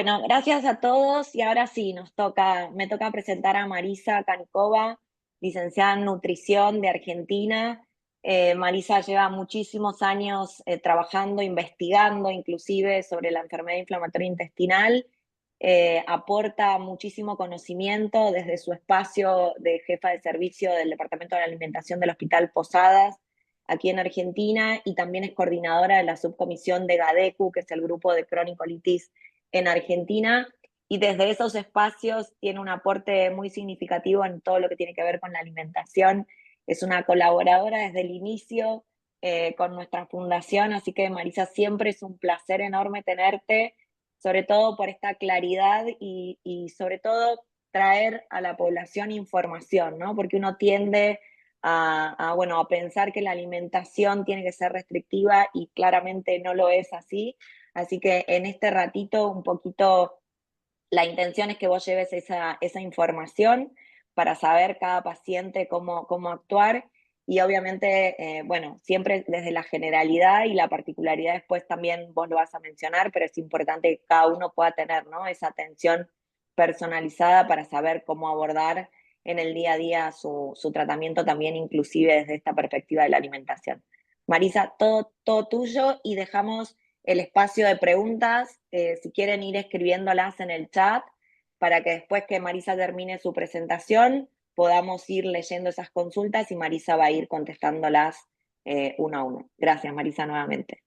Bueno, gracias a todos y ahora sí, me toca presentar a Marisa Canicova, licenciada en nutrición de Argentina. Marisa lleva muchísimos años trabajando, investigando inclusive sobre la enfermedad inflamatoria intestinal. Aporta muchísimo conocimiento desde su espacio de jefa de servicio del Departamento de la Alimentación del Hospital Posadas, aquí en Argentina, y también es coordinadora de la subcomisión de GADECU, que es el grupo de cronicolitis en Argentina, y desde esos espacios tiene un aporte muy significativo en todo lo que tiene que ver con la alimentación. Es una colaboradora desde el inicio con nuestra fundación, así que Marisa, siempre es un placer enorme tenerte, sobre todo por esta claridad y sobre todo traer a la población información, ¿no? Porque uno tiende bueno, a pensar que la alimentación tiene que ser restrictiva y claramente no lo es así. Así que en este ratito un poquito la intención es que vos lleves esa información para saber cada paciente cómo actuar y obviamente, bueno, siempre desde la generalidad y la particularidad después también vos lo vas a mencionar, pero es importante que cada uno pueda tener, ¿no?, esa atención personalizada para saber cómo abordar en el día a día su tratamiento también, inclusive desde esta perspectiva de la alimentación. Marisa, todo tuyo y dejamos el espacio de preguntas, si quieren ir escribiéndolas en el chat, para que después que Marisa termine su presentación podamos ir leyendo esas consultas y Marisa va a ir contestándolas uno a uno. Gracias, Marisa, nuevamente.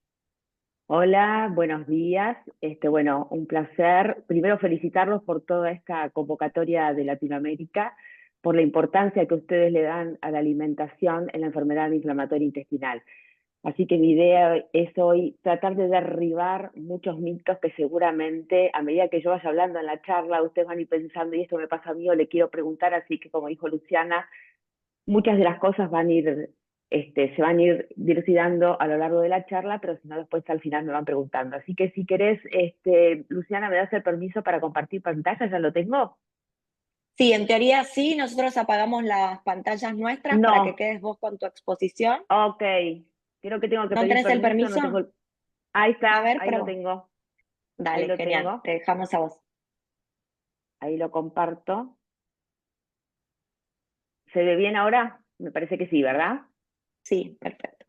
Hola, buenos días. Bueno, un placer. Primero felicitarlos por toda esta convocatoria de Latinoamérica, por la importancia que ustedes le dan a la alimentación en la enfermedad inflamatoria intestinal. Así que mi idea es hoy tratar de derribar muchos mitos que seguramente a medida que yo vaya hablando en la charla, ustedes van a ir pensando, y esto me pasa a mí o le quiero preguntar, así que como dijo Luciana, muchas de las cosas se van a ir dilucidando a lo largo de la charla, pero si no, después al final me van preguntando. Así que si querés, Luciana, ¿me das el permiso para compartir pantalla? ¿Ya lo tengo? Sí, en teoría sí, nosotros apagamos las pantallas nuestras para que No. quedes vos con tu exposición. Ok. Creo que tengo que ¿No pedir tenés el permiso, no tengo permiso? el... Ahí A está, ver, ahí lo pero tengo, ahí dale, lo genial, tengo, te dejamos a vos. ahí lo comparto. ¿Se ve bien ahora? Me parece que sí, ¿verdad? Sí, perfecto.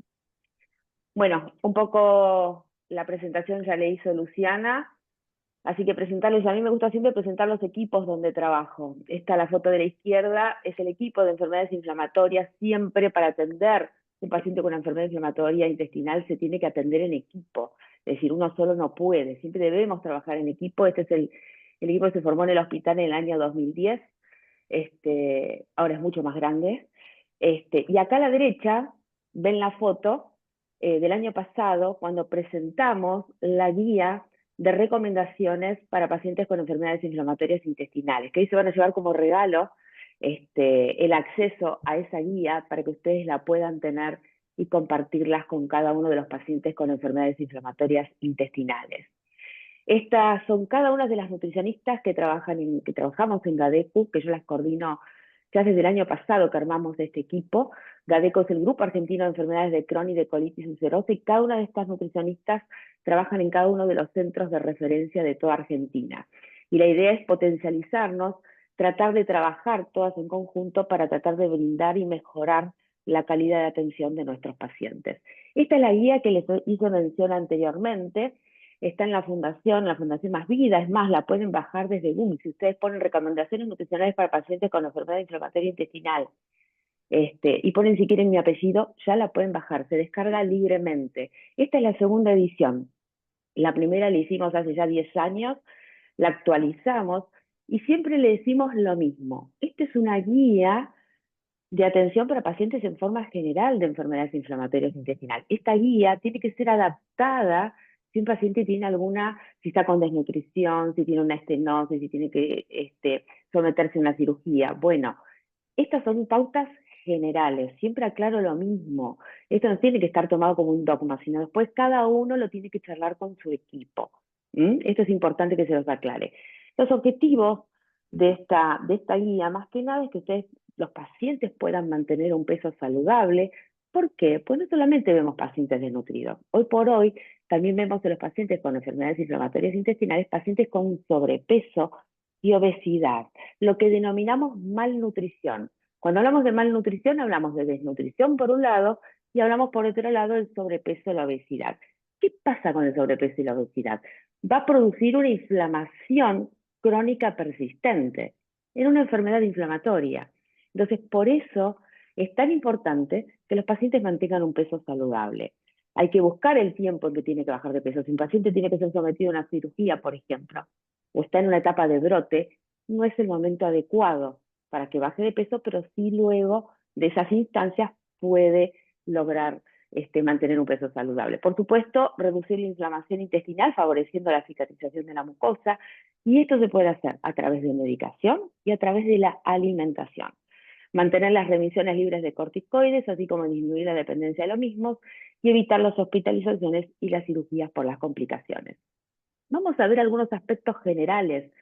Bueno, un poco la presentación ya le hizo Luciana. Así que presentarles, a mí me gusta siempre presentar los equipos donde trabajo. Esta, la foto de la izquierda, es el equipo de enfermedades inflamatorias. Siempre para atender un paciente con una enfermedad inflamatoria intestinal se tiene que atender en equipo. Es decir, uno solo no puede, siempre debemos trabajar en equipo. Este es el equipo que se formó en el hospital en el año 2010. Ahora es mucho más grande. Y acá a la derecha ven la foto del año pasado, cuando presentamos la guía de recomendaciones para pacientes con enfermedades inflamatorias intestinales, que hoy se van a llevar como regalo el acceso a esa guía para que ustedes la puedan tener y compartirlas con cada uno de los pacientes con enfermedades inflamatorias intestinales. Estas son cada una de las nutricionistas que trabajamos en GADECU, que yo las coordino ya desde el año pasado que armamos este equipo. GADECO es el Grupo Argentino de Enfermedades de Crohn y de Colitis ulcerosa, y cada una de estas nutricionistas trabajan en cada uno de los centros de referencia de toda Argentina. Y la idea es potencializarnos, tratar de trabajar todas en conjunto para tratar de brindar y mejorar la calidad de atención de nuestros pacientes. Esta es la guía que les hice mención anteriormente. Está en la Fundación Más Vida, es más, la pueden bajar desde Google. Si ustedes ponen recomendaciones nutricionales para pacientes con enfermedad inflamatoria intestinal, y ponen si quieren mi apellido, ya la pueden bajar, se descarga libremente. Esta es la segunda edición. La primera la hicimos hace ya 10 años, la actualizamos y siempre le decimos lo mismo. Esta es una guía de atención para pacientes en forma general de enfermedades inflamatorias intestinales. Esta guía tiene que ser adaptada si un paciente tiene alguna, si está con desnutrición, si tiene una estenosis, si tiene que someterse a una cirugía. Bueno, estas son pautas generales, siempre aclaro lo mismo. Esto no tiene que estar tomado como un dogma, sino después cada uno lo tiene que charlar con su equipo. Esto es importante que se los aclare. Los objetivos de esta guía, más que nada, es que ustedes, los pacientes, puedan mantener un peso saludable, ¿Por qué? Pues no solamente vemos pacientes desnutridos. Hoy por hoy también vemos en los pacientes con enfermedades inflamatorias intestinales pacientes con sobrepeso y obesidad, lo que denominamos malnutrición. Cuando hablamos de malnutrición, hablamos de desnutrición por un lado y hablamos por otro lado del sobrepeso y la obesidad. ¿Qué pasa con el sobrepeso y la obesidad? Va a producir una inflamación crónica persistente en una enfermedad inflamatoria. Entonces, por eso es tan importante que los pacientes mantengan un peso saludable. Hay que buscar el tiempo en que tiene que bajar de peso. Si un paciente tiene que ser sometido a una cirugía, por ejemplo, o está en una etapa de brote, no es el momento adecuado para que baje de peso, pero sí luego de esas instancias puede lograr mantener un peso saludable. Por supuesto, reducir la inflamación intestinal favoreciendo la cicatrización de la mucosa, y esto se puede hacer a través de medicación y a través de la alimentación. Mantener las remisiones libres de corticoides, así como disminuir la dependencia de los mismos y evitar las hospitalizaciones y las cirugías por las complicaciones. Vamos a ver algunos aspectos generales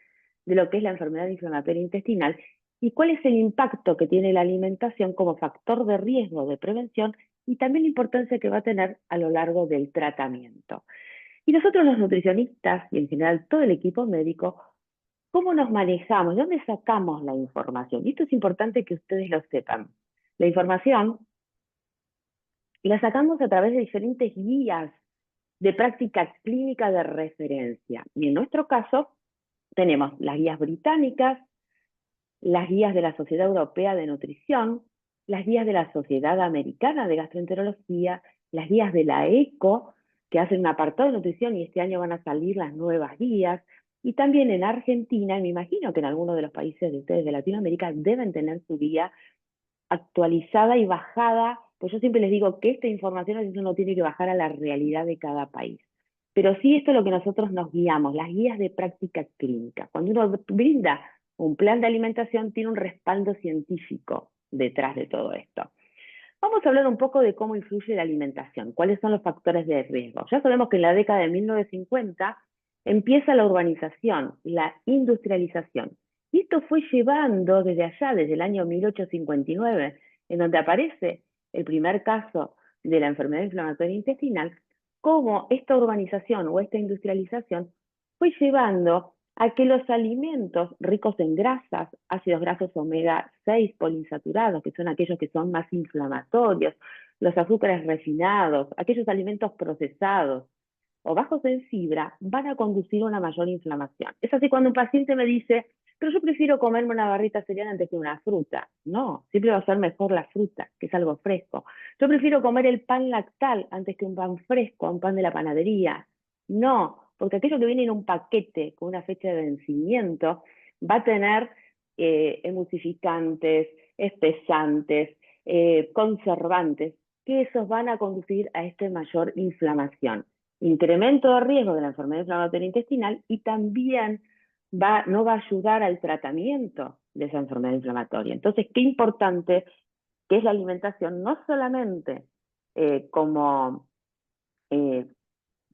de lo que es la enfermedad inflamatoria intestinal y cuál es el impacto que tiene la alimentación como factor de riesgo de prevención y también la importancia que va a tener a lo largo del tratamiento. Y nosotros los nutricionistas y en general todo el equipo médico, ¿cómo nos manejamos? ¿De dónde sacamos la información? Y esto es importante que ustedes lo sepan. La información la sacamos a través de diferentes guías de práctica clínica de referencia. Y en nuestro caso, tenemos las guías británicas, las guías de la Sociedad Europea de Nutrición, las guías de la Sociedad Americana de Gastroenterología, las guías de la ECO, que hacen un apartado de nutrición y este año van a salir las nuevas guías, y también en Argentina, y me imagino que en algunos de los países de ustedes de Latinoamérica deben tener su guía actualizada y bajada, pues yo siempre les digo que esta información a veces uno tiene que bajar a la realidad de cada país. Pero sí esto es lo que nosotros nos guiamos, las guías de práctica clínica. Cuando uno brinda un plan de alimentación, tiene un respaldo científico detrás de todo esto. Vamos a hablar un poco de cómo influye la alimentación, cuáles son los factores de riesgo. Ya sabemos que en la década de 1950 empieza la urbanización, la industrialización. Y esto fue llevando desde allá, desde el año 1859, en donde aparece el primer caso de la enfermedad inflamatoria intestinal, cómo esta urbanización o esta industrialización fue llevando a que los alimentos ricos en grasas, ácidos grasos omega 6 poliinsaturados, que son aquellos que son más inflamatorios, los azúcares refinados, aquellos alimentos procesados o bajos en fibra, van a conducir a una mayor inflamación. Es así cuando un paciente me dice, pero yo prefiero comerme una barrita cereal antes que una fruta. No, siempre va a ser mejor la fruta, que es algo fresco. Yo prefiero comer el pan lactal antes que un pan fresco, un pan de la panadería. No, porque aquello que viene en un paquete con una fecha de vencimiento va a tener emulsificantes, espesantes, conservantes, que esos van a conducir a esta mayor inflamación. Incremento de riesgo de la enfermedad inflamatoria intestinal y también no va a ayudar al tratamiento de esa enfermedad inflamatoria. Entonces, qué importante que es la alimentación, no solamente como eh,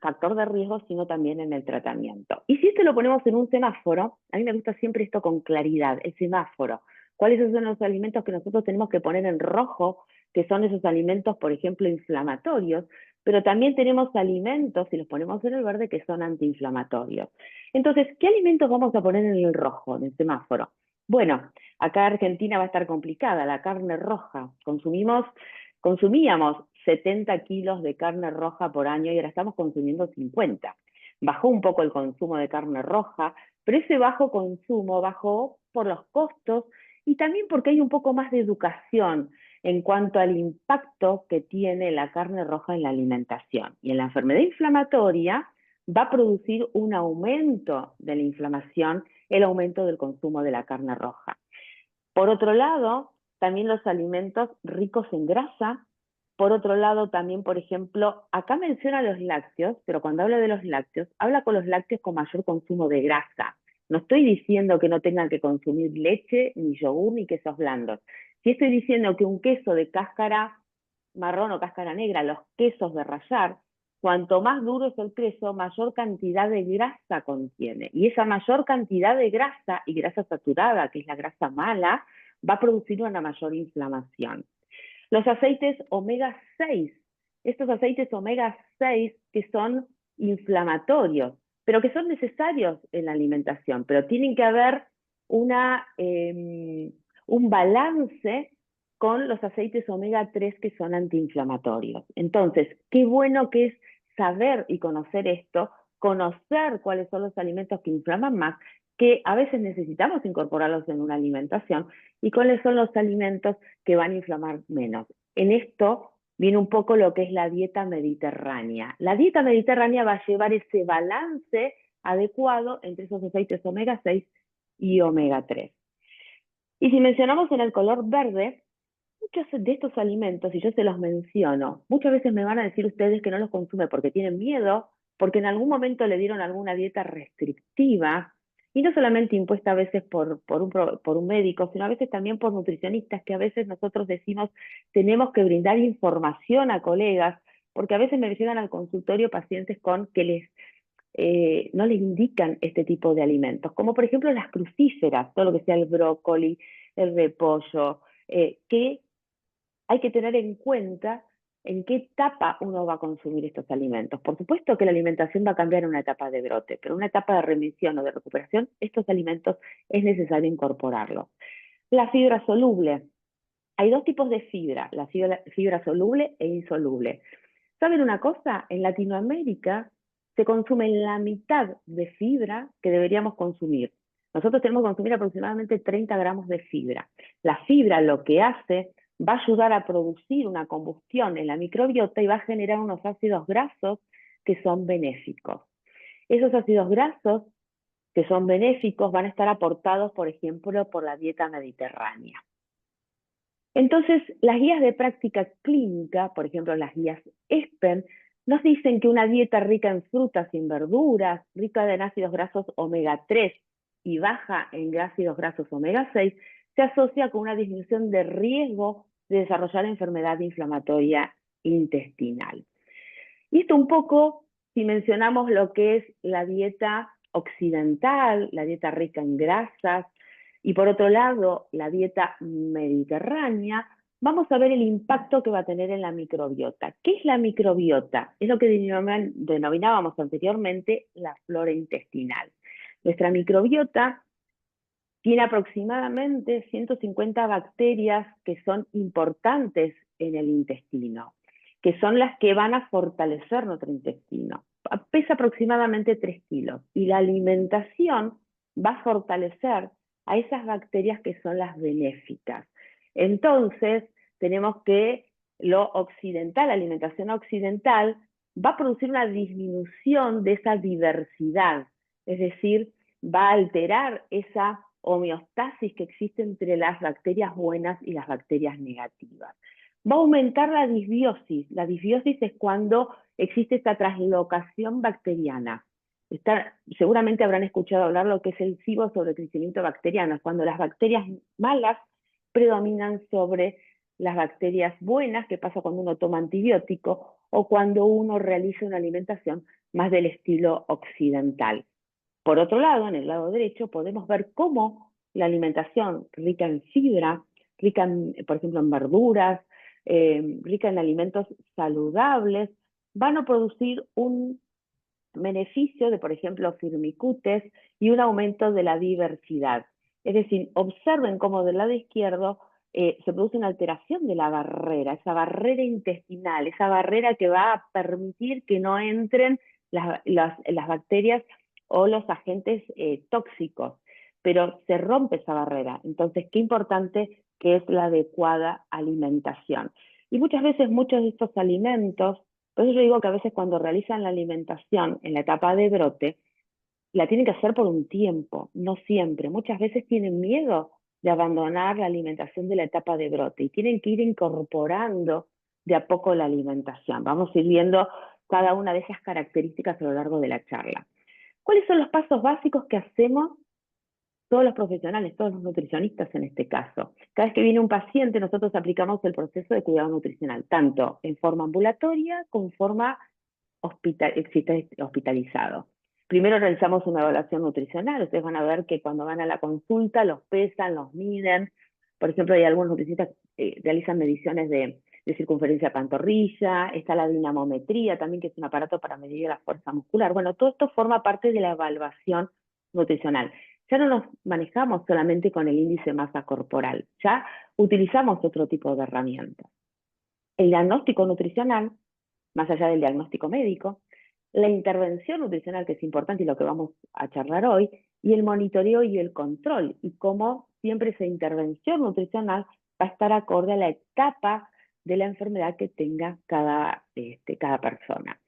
factor de riesgo, sino también en el tratamiento. Y si esto lo ponemos en un semáforo, a mí me gusta siempre esto con claridad, el semáforo. ¿Cuáles son los alimentos que nosotros tenemos que poner en rojo, que son esos alimentos, por ejemplo, inflamatorios? Pero también tenemos alimentos, si los ponemos en el verde, que son antiinflamatorios. Entonces, ¿qué alimentos vamos a poner en el rojo, en el semáforo? Bueno, acá Argentina va a estar complicada, la carne roja. Consumíamos 70 kilos de carne roja por año y ahora estamos consumiendo 50. Bajó un poco el consumo de carne roja, pero ese bajo consumo bajó por los costos y también porque hay un poco más de educación en cuanto al impacto que tiene la carne roja en la alimentación. Y en la enfermedad inflamatoria va a producir un aumento de la inflamación, el aumento del consumo de la carne roja. Por otro lado, también los alimentos ricos en grasa. Por otro lado, también, por ejemplo, acá menciona los lácteos, pero cuando habla de los lácteos, habla con los lácteos con mayor consumo de grasa. No estoy diciendo que no tengan que consumir leche, ni yogur, ni quesos blandos. Sí estoy diciendo que un queso de cáscara marrón o cáscara negra, los quesos de rallar, cuanto más duro es el queso, mayor cantidad de grasa contiene. Y esa mayor cantidad de grasa y grasa saturada, que es la grasa mala, va a producir una mayor inflamación. Los aceites omega 6, estos aceites omega 6 que son inflamatorios, pero que son necesarios en la alimentación, pero tienen que haber un balance con los aceites omega 3 que son antiinflamatorios. Entonces, qué bueno que es saber y conocer esto, conocer cuáles son los alimentos que inflaman más, que a veces necesitamos incorporarlos en una alimentación, y cuáles son los alimentos que van a inflamar menos. En esto viene un poco lo que es la dieta mediterránea. La dieta mediterránea va a llevar ese balance adecuado entre esos aceites omega 6 y omega 3. Y si mencionamos en el color verde, muchos de estos alimentos, y yo se los menciono, muchas veces me van a decir ustedes que no los consume porque tienen miedo, porque en algún momento le dieron alguna dieta restrictiva, y no solamente impuesta a veces por un médico, sino a veces también por nutricionistas, que a veces nosotros decimos tenemos que brindar información a colegas, porque a veces me llegan al consultorio pacientes con que no les indican este tipo de alimentos, como por ejemplo las crucíferas, todo lo que sea el brócoli, el repollo, que hay que tener en cuenta en qué etapa uno va a consumir estos alimentos. Por supuesto que la alimentación va a cambiar en una etapa de brote, pero en una etapa de remisión o de recuperación, estos alimentos es necesario incorporarlos. La fibra soluble. Hay dos tipos de fibra, la fibra soluble e insoluble. ¿Saben una cosa? En Latinoamérica se consume la mitad de fibra que deberíamos consumir. Nosotros tenemos que consumir aproximadamente 30 gramos de fibra. La fibra lo que hace va a ayudar a producir una combustión en la microbiota y va a generar unos ácidos grasos que son benéficos. Esos ácidos grasos que son benéficos van a estar aportados, por ejemplo, por la dieta mediterránea. Entonces, las guías de práctica clínica, por ejemplo, las guías ESPEN, nos dicen que una dieta rica en frutas y en verduras, rica en ácidos grasos omega 3 y baja en ácidos grasos omega 6, se asocia con una disminución de riesgo de desarrollar enfermedad inflamatoria intestinal. Y esto un poco, si mencionamos lo que es la dieta occidental, la dieta rica en grasas, y por otro lado, la dieta mediterránea, vamos a ver el impacto que va a tener en la microbiota. ¿Qué es la microbiota? Es lo que denominábamos anteriormente la flora intestinal. Nuestra microbiota tiene aproximadamente 150 bacterias que son importantes en el intestino, que son las que van a fortalecer nuestro intestino. Pesa aproximadamente 3 kilos y la alimentación va a fortalecer a esas bacterias que son las benéficas. Entonces, tenemos que lo occidental, la alimentación occidental, va a producir una disminución de esa diversidad, es decir, va a alterar esa homeostasis que existe entre las bacterias buenas y las bacterias negativas. Va a aumentar la disbiosis. La disbiosis es cuando existe esta translocación bacteriana. Seguramente habrán escuchado hablar lo que es el SIBO sobre el crecimiento bacteriano, es cuando las bacterias malas predominan sobre las bacterias buenas, que pasa cuando uno toma antibiótico o cuando uno realiza una alimentación más del estilo occidental. Por otro lado, en el lado derecho, podemos ver cómo la alimentación rica en fibra, rica, por ejemplo, en verduras, rica en alimentos saludables, van a producir un beneficio de, por ejemplo, firmicutes y un aumento de la diversidad. Es decir, observen cómo del lado izquierdo se produce una alteración de la barrera, esa barrera intestinal, esa barrera que va a permitir que no entren las bacterias o los agentes tóxicos, pero se rompe esa barrera. Entonces, qué importante que es la adecuada alimentación. Y muchas veces muchos de estos alimentos, por eso yo digo que a veces cuando realizan la alimentación en la etapa de brote, la tienen que hacer por un tiempo, no siempre. Muchas veces tienen miedo de abandonar la alimentación de la etapa de brote y tienen que ir incorporando de a poco la alimentación. Vamos a ir viendo cada una de esas características a lo largo de la charla. ¿Cuáles son los pasos básicos que hacemos todos los profesionales, todos los nutricionistas en este caso? Cada vez que viene un paciente, nosotros aplicamos el proceso de cuidado nutricional, tanto en forma ambulatoria como en forma hospitalizado. Primero realizamos una evaluación nutricional. Ustedes van a ver que cuando van a la consulta los pesan, los miden, Por ejemplo, hay algunos nutricionistas que realizan mediciones de circunferencia pantorrilla, está la dinamometría también, que es un aparato para medir la fuerza muscular. Bueno, todo esto forma parte de la evaluación nutricional. Ya no nos manejamos solamente con el índice de masa corporal, ya utilizamos otro tipo de herramientas. El diagnóstico nutricional, más allá del diagnóstico médico, la intervención nutricional, que es importante y lo que vamos a charlar hoy, y el monitoreo y el control, y cómo siempre esa intervención nutricional va a estar acorde a la etapa de la enfermedad que tenga cada persona.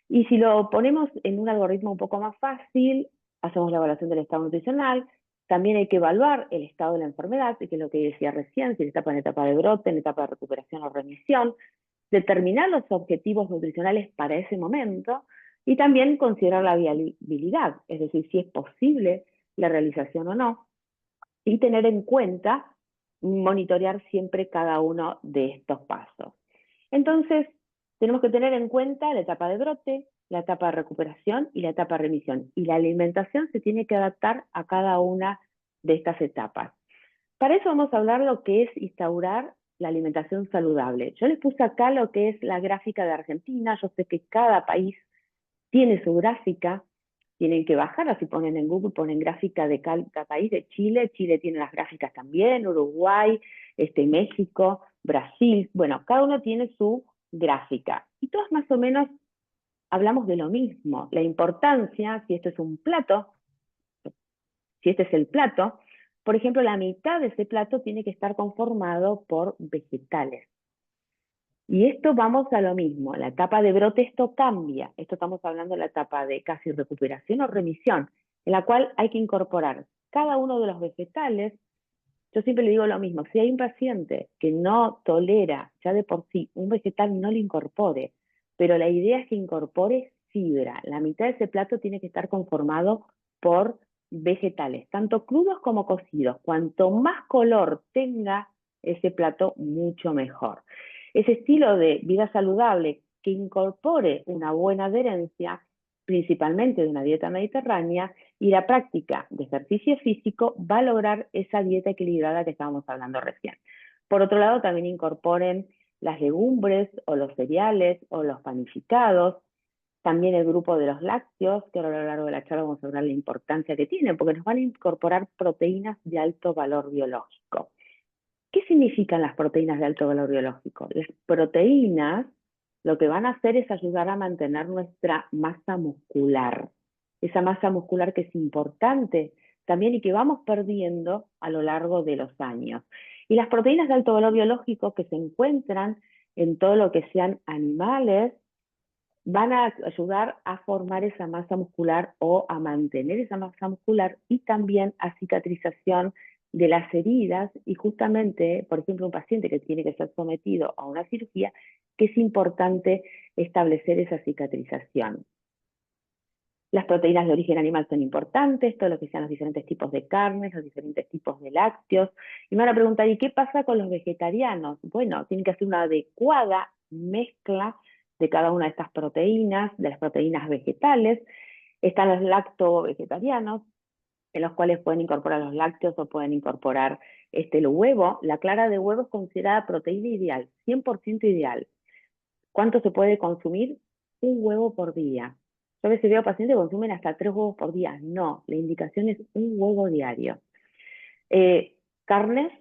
Y si lo ponemos en un algoritmo un poco más fácil, hacemos la evaluación del estado nutricional, también hay que evaluar el estado de la enfermedad, que es lo que decía recién, si está en etapa de brote, en etapa de recuperación o remisión, determinar los objetivos nutricionales para ese momento y también considerar la viabilidad, es decir, si es posible la realización o no, y tener en cuenta monitorear siempre cada uno de estos pasos. Entonces, tenemos que tener en cuenta la etapa de brote, la etapa de recuperación y la etapa de remisión. Y la alimentación se tiene que adaptar a cada una de estas etapas. Para eso vamos a hablar lo que es instaurar la alimentación saludable. Yo les puse acá lo que es la gráfica de Argentina. Yo sé que cada país tiene su gráfica, tienen que bajarla. Si ponen en Google, ponen gráfica de cada país. De Chile, Chile tiene las gráficas también, Uruguay, México, Brasil. Bueno, cada uno tiene su gráfica. Y todos más o menos hablamos de lo mismo. La importancia, si esto es un plato, si este es el plato, por ejemplo, la mitad de ese plato tiene que estar conformado por vegetales. Y esto vamos a lo mismo, la etapa de brote esto cambia, esto estamos hablando de la etapa de casi recuperación o remisión, en la cual hay que incorporar cada uno de los vegetales. Yo siempre le digo lo mismo, si hay un paciente que no tolera ya de por sí un vegetal, no lo incorpore, pero la idea es que incorpore fibra. La mitad de ese plato tiene que estar conformado por vegetales, tanto crudos como cocidos. Cuanto más color tenga ese plato, mucho mejor. Ese estilo de vida saludable que incorpore una buena adherencia, principalmente de una dieta mediterránea, y la práctica de ejercicio físico va a lograr esa dieta equilibrada que estábamos hablando recién. Por otro lado, también incorporen las legumbres o los cereales o los panificados, también el grupo de los lácteos, que ahora a lo largo de la charla vamos a hablar de la importancia que tienen, porque nos van a incorporar proteínas de alto valor biológico. ¿Qué significan las proteínas de alto valor biológico? Las proteínas lo que van a hacer es ayudar a mantener nuestra masa muscular. Esa masa muscular que es importante también y que vamos perdiendo a lo largo de los años. Y las proteínas de alto valor biológico que se encuentran en todo lo que sean animales van a ayudar a formar esa masa muscular o a mantener esa masa muscular y también a cicatrización de las heridas y justamente, por ejemplo, un paciente que tiene que ser sometido a una cirugía, que es importante establecer esa cicatrización. Las proteínas de origen animal son importantes, todo lo que sean los diferentes tipos de carnes, los diferentes tipos de lácteos. Y me van a preguntar, ¿y qué pasa con los vegetarianos? Bueno, tienen que hacer una adecuada mezcla de cada una de estas proteínas, de las proteínas vegetales. Están los lacto-vegetarianos, en los cuales pueden incorporar los lácteos o pueden incorporar el huevo. La clara de huevo es considerada proteína ideal, 100% ideal. ¿Cuánto se puede consumir? Un huevo por día. Yo a veces veo pacientes que consumen hasta 3 huevos por día. No, la indicación es un huevo diario. Carnes,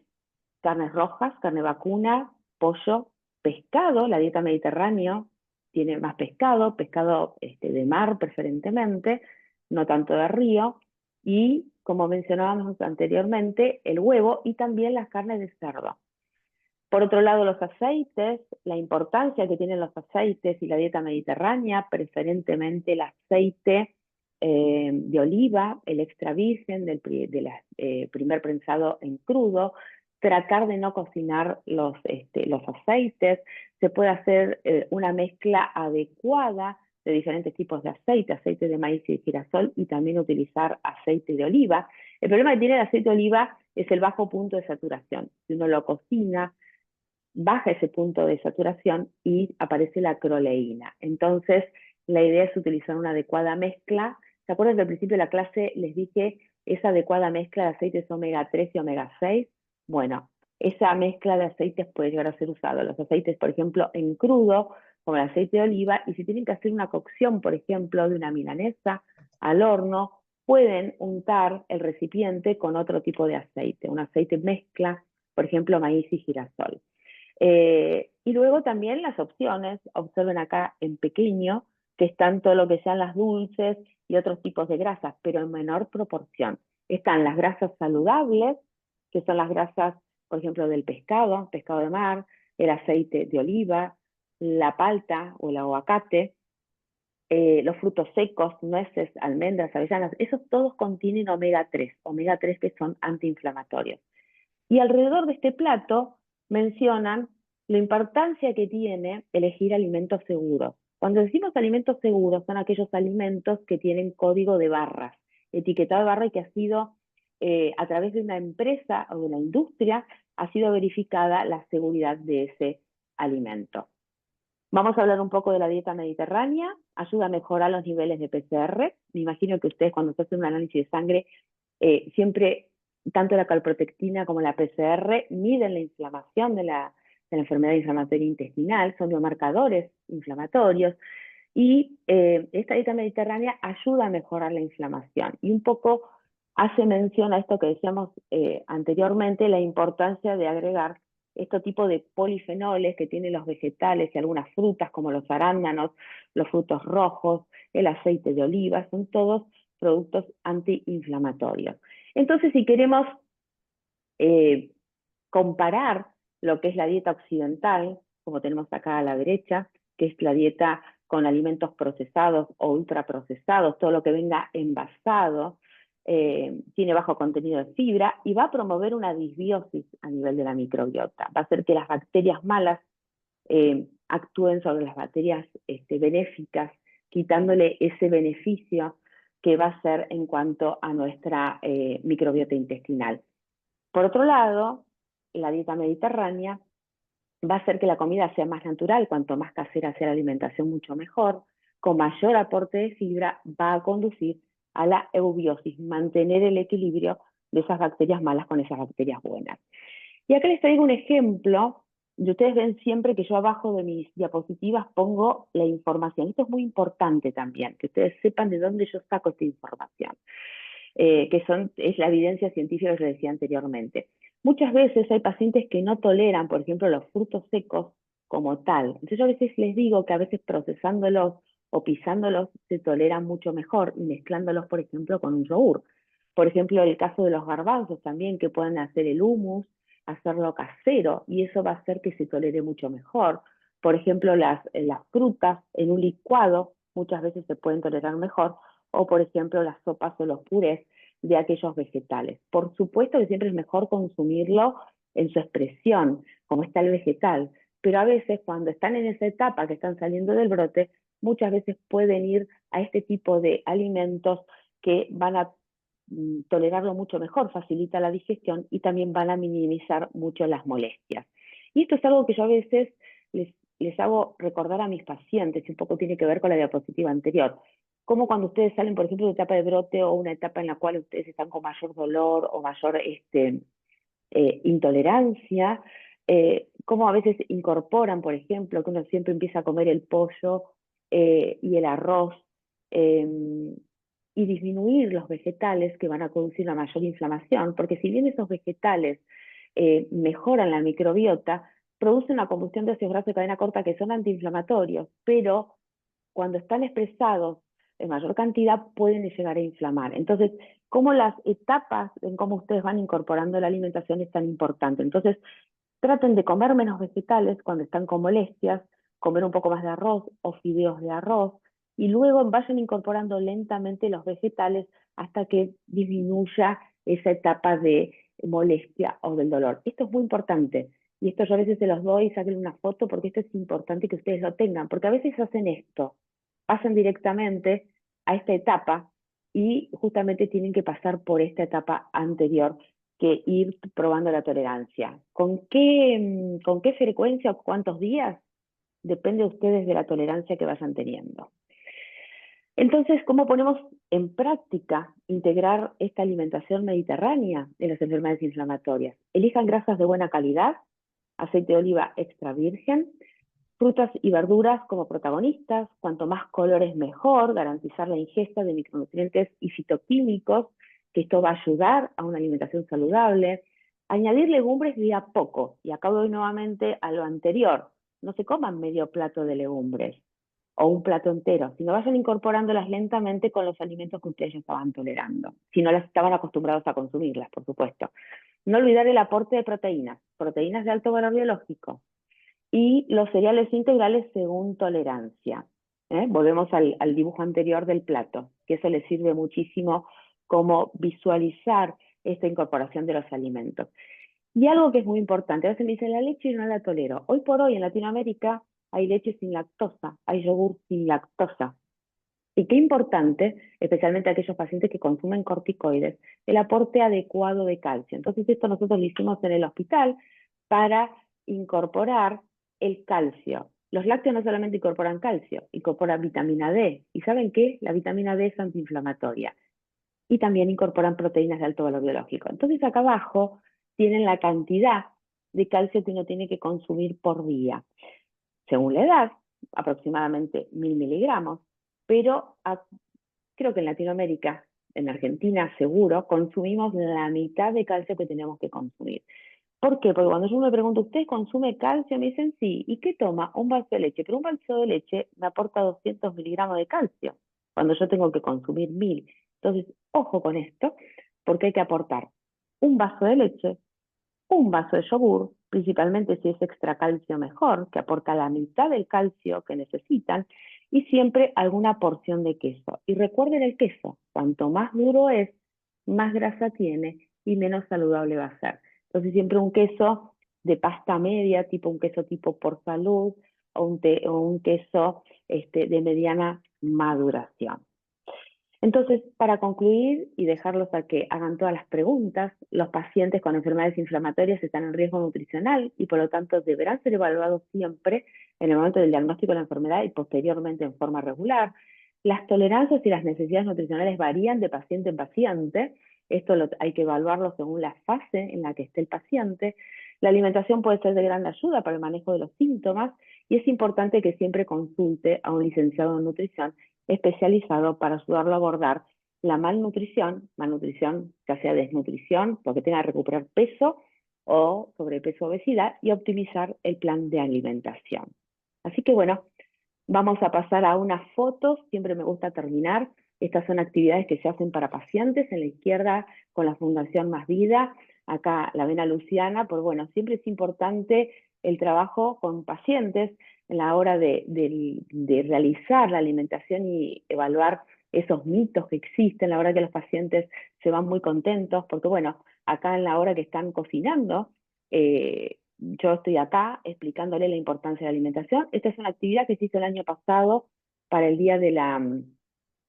carnes rojas, carne vacuna, pollo, pescado, la dieta mediterránea tiene más pescado, pescado de mar preferentemente, no tanto de río, y como mencionábamos anteriormente, el huevo y también las carnes de cerdo. Por otro lado, los aceites, la importancia que tienen los aceites y la dieta mediterránea, preferentemente el aceite de oliva, el extra virgen del primer prensado en crudo, tratar de no cocinar los aceites, se puede hacer una mezcla adecuada de diferentes tipos de aceite de maíz y de girasol, y también utilizar aceite de oliva. El problema que tiene el aceite de oliva es el bajo punto de saturación. Si uno lo cocina, baja ese punto de saturación y aparece la acroleína. Entonces, la idea es utilizar una adecuada mezcla. ¿Se acuerdan que al principio de la clase les dije esa adecuada mezcla de aceites omega 3 y omega 6? Bueno, esa mezcla de aceites puede llegar a ser usado. Los aceites, por ejemplo, en crudo, como el aceite de oliva, y si tienen que hacer una cocción, por ejemplo, de una milanesa al horno, pueden untar el recipiente con otro tipo de aceite, un aceite mezcla, por ejemplo, maíz y girasol. Y luego también las opciones, observen acá en pequeño, que están todo lo que sean las dulces y otros tipos de grasas, pero en menor proporción. Están las grasas saludables, que son las grasas, por ejemplo, del pescado, pescado de mar, el aceite de oliva, la palta o el aguacate, los frutos secos, nueces, almendras, avellanas, esos todos contienen omega 3 que son antiinflamatorios. Y alrededor de este plato mencionan la importancia que tiene elegir alimentos seguros. Cuando decimos alimentos seguros, son aquellos alimentos que tienen código de barras, etiquetado de barra y que ha sido, a través de una empresa o de una industria, ha sido verificada la seguridad de ese alimento. Vamos a hablar un poco de la dieta mediterránea, ayuda a mejorar los niveles de PCR. Me imagino que ustedes cuando se hacen un análisis de sangre, siempre tanto la calprotectina como la PCR miden la inflamación de la enfermedad inflamatoria intestinal, son biomarcadores inflamatorios, y esta dieta mediterránea ayuda a mejorar la inflamación. Y un poco hace mención a esto que decíamos anteriormente, la importancia de agregar este tipo de polifenoles que tienen los vegetales y algunas frutas como los arándanos, los frutos rojos, el aceite de oliva, son todos productos antiinflamatorios. Entonces, si queremos eh, comparar lo que es la dieta occidental, como tenemos acá a la derecha, que es la dieta con alimentos procesados o ultraprocesados, todo lo que venga envasado, tiene bajo contenido de fibra y va a promover una disbiosis a nivel de la microbiota. Va a hacer que las bacterias malas actúen sobre las bacterias benéficas, quitándole ese beneficio que va a ser en cuanto a nuestra microbiota intestinal. Por otro lado, la dieta mediterránea va a hacer que la comida sea más natural, cuanto más casera sea la alimentación, mucho mejor, con mayor aporte de fibra, va a conducir a la eubiosis, mantener el equilibrio de esas bacterias malas con esas bacterias buenas. Y acá les traigo un ejemplo, y ustedes ven siempre que yo abajo de mis diapositivas pongo la información. Esto es muy importante también, que ustedes sepan de dónde yo saco esta información. Es la evidencia científica que les decía anteriormente. Muchas veces hay pacientes que no toleran, por ejemplo, los frutos secos como tal. Entonces yo a veces les digo que a veces procesándolos o pisándolos se toleran mucho mejor y mezclándolos, por ejemplo, con un yogur. Por ejemplo, el caso de los garbanzos también, que pueden hacer el hummus, hacerlo casero, y eso va a hacer que se tolere mucho mejor. Por ejemplo, las frutas en un licuado muchas veces se pueden tolerar mejor, o por ejemplo las sopas o los purés de aquellos vegetales. Por supuesto que siempre es mejor consumirlo en su expresión, como está el vegetal, pero a veces cuando están en esa etapa que están saliendo del brote, muchas veces pueden ir a este tipo de alimentos que van a tolerarlo mucho mejor, facilita la digestión y también van a minimizar mucho las molestias. Y esto es algo que yo a veces les hago recordar a mis pacientes, y un poco tiene que ver con la diapositiva anterior. Como cuando ustedes salen, por ejemplo, de etapa de brote o una etapa en la cual ustedes están con mayor dolor o mayor intolerancia, cómo a veces incorporan, por ejemplo, que uno siempre empieza a comer el pollo y el arroz, eh, y disminuir los vegetales que van a producir una mayor inflamación, porque si bien esos vegetales mejoran la microbiota, producen una combustión de ácidos grasos de cadena corta que son antiinflamatorios, pero cuando están expresados en mayor cantidad pueden llegar a inflamar. Entonces, cómo las etapas en cómo ustedes van incorporando la alimentación es tan importante. Entonces, traten de comer menos vegetales cuando están con molestias, comer un poco más de arroz o fideos de arroz, y luego vayan incorporando lentamente los vegetales hasta que disminuya esa etapa de molestia o del dolor. Esto es muy importante. Y esto yo a veces se los doy, saquen una foto, porque esto es importante que ustedes lo tengan, porque a veces hacen esto, pasan directamente a esta etapa y justamente tienen que pasar por esta etapa anterior, que ir probando la tolerancia. Con qué frecuencia o cuántos días? Depende de ustedes de la tolerancia que vayan teniendo. Entonces, ¿cómo ponemos en práctica integrar esta alimentación mediterránea en las enfermedades inflamatorias? Elijan grasas de buena calidad, aceite de oliva extra virgen, frutas y verduras como protagonistas, cuanto más colores mejor, garantizar la ingesta de micronutrientes y fitoquímicos, que esto va a ayudar a una alimentación saludable. Añadir legumbres de a poco, y acá voy nuevamente a lo anterior, no se coman medio plato de legumbres o un plato entero, sino vayan incorporándolas lentamente con los alimentos que ustedes ya estaban tolerando, si no las estaban acostumbrados a consumirlas, por supuesto. No olvidar el aporte de proteínas, proteínas de alto valor biológico, y los cereales integrales según tolerancia. Volvemos al dibujo anterior del plato, que eso les sirve muchísimo como visualizar esta incorporación de los alimentos. Y algo que es muy importante, a veces me dicen, la leche no la tolero. Hoy por hoy en Latinoamérica hay leche sin lactosa, hay yogur sin lactosa. Y qué importante, especialmente aquellos pacientes que consumen corticoides, el aporte adecuado de calcio. Entonces esto nosotros lo hicimos en el hospital para incorporar el calcio. Los lácteos no solamente incorporan calcio, incorporan vitamina D. ¿Y saben qué? La vitamina D es antiinflamatoria. Y también incorporan proteínas de alto valor biológico. Entonces acá abajo tienen la cantidad de calcio que uno tiene que consumir por día. Según la edad, aproximadamente 1000 miligramos, pero creo que en Latinoamérica, en Argentina seguro, consumimos la mitad de calcio que tenemos que consumir. ¿Por qué? Porque cuando yo me pregunto, ¿usted consume calcio? Me dicen sí. ¿Y qué toma? Un vaso de leche. Pero un vaso de leche me aporta 200 miligramos de calcio, cuando yo tengo que consumir 1000. Entonces, ojo con esto, porque hay que aportar un vaso de leche, un vaso de yogur, principalmente si es extra calcio mejor, que aporta la mitad del calcio que necesitan, y siempre alguna porción de queso. Y recuerden el queso, cuanto más duro es, más grasa tiene y menos saludable va a ser. Entonces siempre un queso de pasta media, tipo un queso tipo Por Salud, o un queso de mediana maduración. Entonces, para concluir y dejarlos a que hagan todas las preguntas, los pacientes con enfermedades inflamatorias están en riesgo nutricional y por lo tanto deberán ser evaluados siempre en el momento del diagnóstico de la enfermedad y posteriormente en forma regular. Las tolerancias y las necesidades nutricionales varían de paciente en paciente. Esto hay que evaluarlo según la fase en la que esté el paciente. La alimentación puede ser de gran ayuda para el manejo de los síntomas y es importante que siempre consulte a un licenciado en nutrición especializado para ayudarlo a abordar la malnutrición, ya sea desnutrición, porque tenga que recuperar peso o sobrepeso o obesidad, y optimizar el plan de alimentación. Así que bueno, vamos a pasar a unas fotos, siempre me gusta terminar. Estas son actividades que se hacen para pacientes, en la izquierda con la Fundación Más Vida, acá la ven a Luciana, pues bueno, siempre es importante el trabajo con pacientes en la hora de realizar la alimentación y evaluar esos mitos que existen, la hora que los pacientes se van muy contentos, porque bueno, acá en la hora que están cocinando, yo estoy acá explicándole la importancia de la alimentación. Esta es una actividad que se hizo el año pasado para el Día de la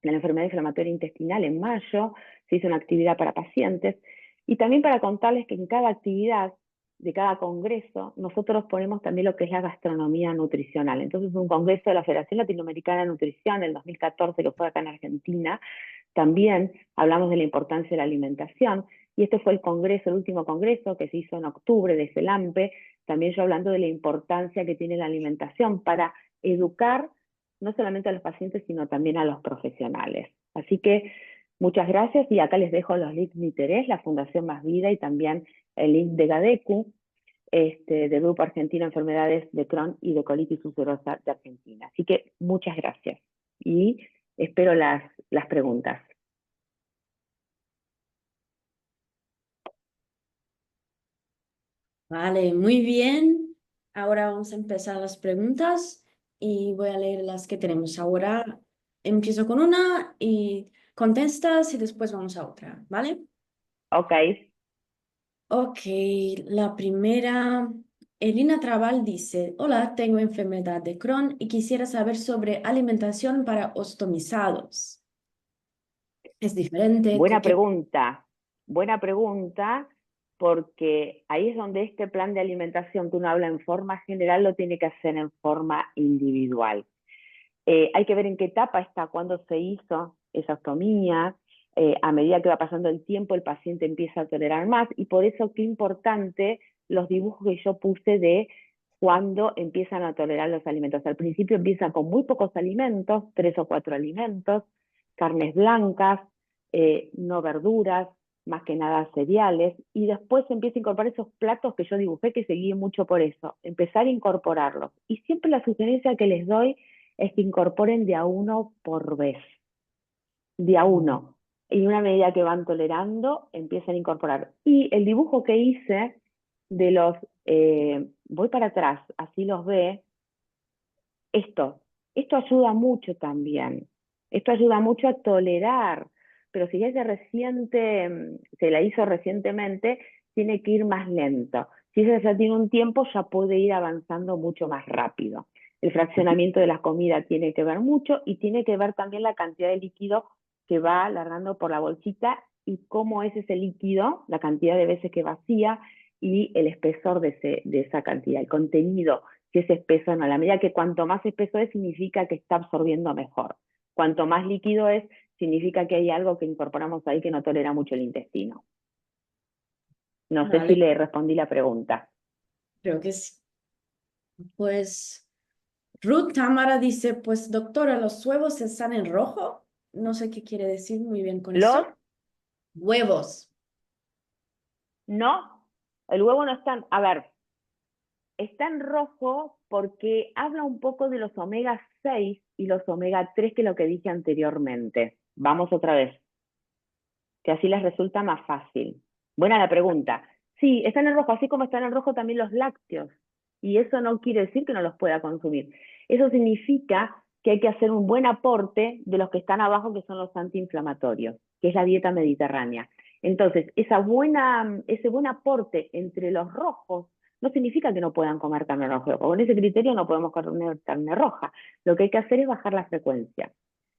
Enfermedad Inflamatoria Intestinal en mayo, se hizo una actividad para pacientes, y también para contarles que en cada actividad de cada congreso, nosotros ponemos también lo que es la gastronomía nutricional. Entonces, un congreso de la Federación Latinoamericana de Nutrición, el 2014, que fue acá en Argentina, también hablamos de la importancia de la alimentación, y este fue el congreso, el último congreso que se hizo en octubre de CELAMPE, también yo hablando de la importancia que tiene la alimentación para educar no solamente a los pacientes, sino también a los profesionales. Así que muchas gracias, y acá les dejo los links de interés, la Fundación Más Vida, y también el link de GADECU, del Grupo Argentino de Enfermedades de Crohn y de Colitis Ulcerosa de Argentina. Así que muchas gracias y espero las preguntas. Vale, muy bien. Ahora vamos a empezar las preguntas y voy a leer las que tenemos. Ahora empiezo con una y contestas y después vamos a otra, ¿vale? Ok. Ok, la primera, Elina Trabal dice, hola, tengo enfermedad de Crohn y quisiera saber sobre alimentación para ostomizados. ¿Es diferente? Buena pregunta, porque ahí es donde este plan de alimentación que uno habla en forma general lo tiene que hacer en forma individual. Hay que ver en qué etapa está, cuándo se hizo esa ostomía. A medida que va pasando el tiempo, el paciente empieza a tolerar más, y por eso qué importante los dibujos que yo puse de cuando empiezan a tolerar los alimentos. Al principio empiezan con muy pocos alimentos, 3 o 4 alimentos, carnes blancas, no verduras, más que nada cereales, y después empieza a incorporar esos platos que yo dibujé, que seguí mucho por eso, empezar a incorporarlos. Y siempre la sugerencia que les doy es que incorporen de a uno por vez, de a uno. Y una medida que van tolerando, empiezan a incorporar. Y el dibujo que hice de los, voy para atrás, así los ve, esto ayuda mucho también. Esto ayuda mucho a tolerar, pero si ya es de reciente, se la hizo recientemente, tiene que ir más lento. Si ella ya tiene un tiempo, ya puede ir avanzando mucho más rápido. El fraccionamiento de la comida tiene que ver mucho, y tiene que ver también la cantidad de líquido que va largando por la bolsita y cómo es ese líquido, la cantidad de veces que vacía y el espesor de esa cantidad, el contenido, si es espeso o no. A la medida que cuanto más espeso es, significa que está absorbiendo mejor. Cuanto más líquido es, significa que hay algo que incorporamos ahí que no tolera mucho el intestino. No sé si Vale, le respondí la pregunta. creo que sí. Pues Ruth Tamara dice, pues doctora, ¿los huevos están en rojo? No sé qué quiere decir muy bien con Los eso. Huevos. no, el huevo no está, a ver, está en rojo porque habla un poco de los omega 6 y los omega 3, que es lo que dije anteriormente. Vamos otra vez, que así les resulta más fácil. Buena la pregunta. Sí, están en rojo, así como están en rojo también los lácteos. Y eso no quiere decir que no los pueda consumir. Eso significa que hay que hacer un buen aporte de los que están abajo, que son los antiinflamatorios, que es la dieta mediterránea. Entonces, ese buen aporte entre los rojos no significa que no puedan comer carne roja. Con ese criterio no podemos comer carne roja. Lo que hay que hacer es bajar la frecuencia.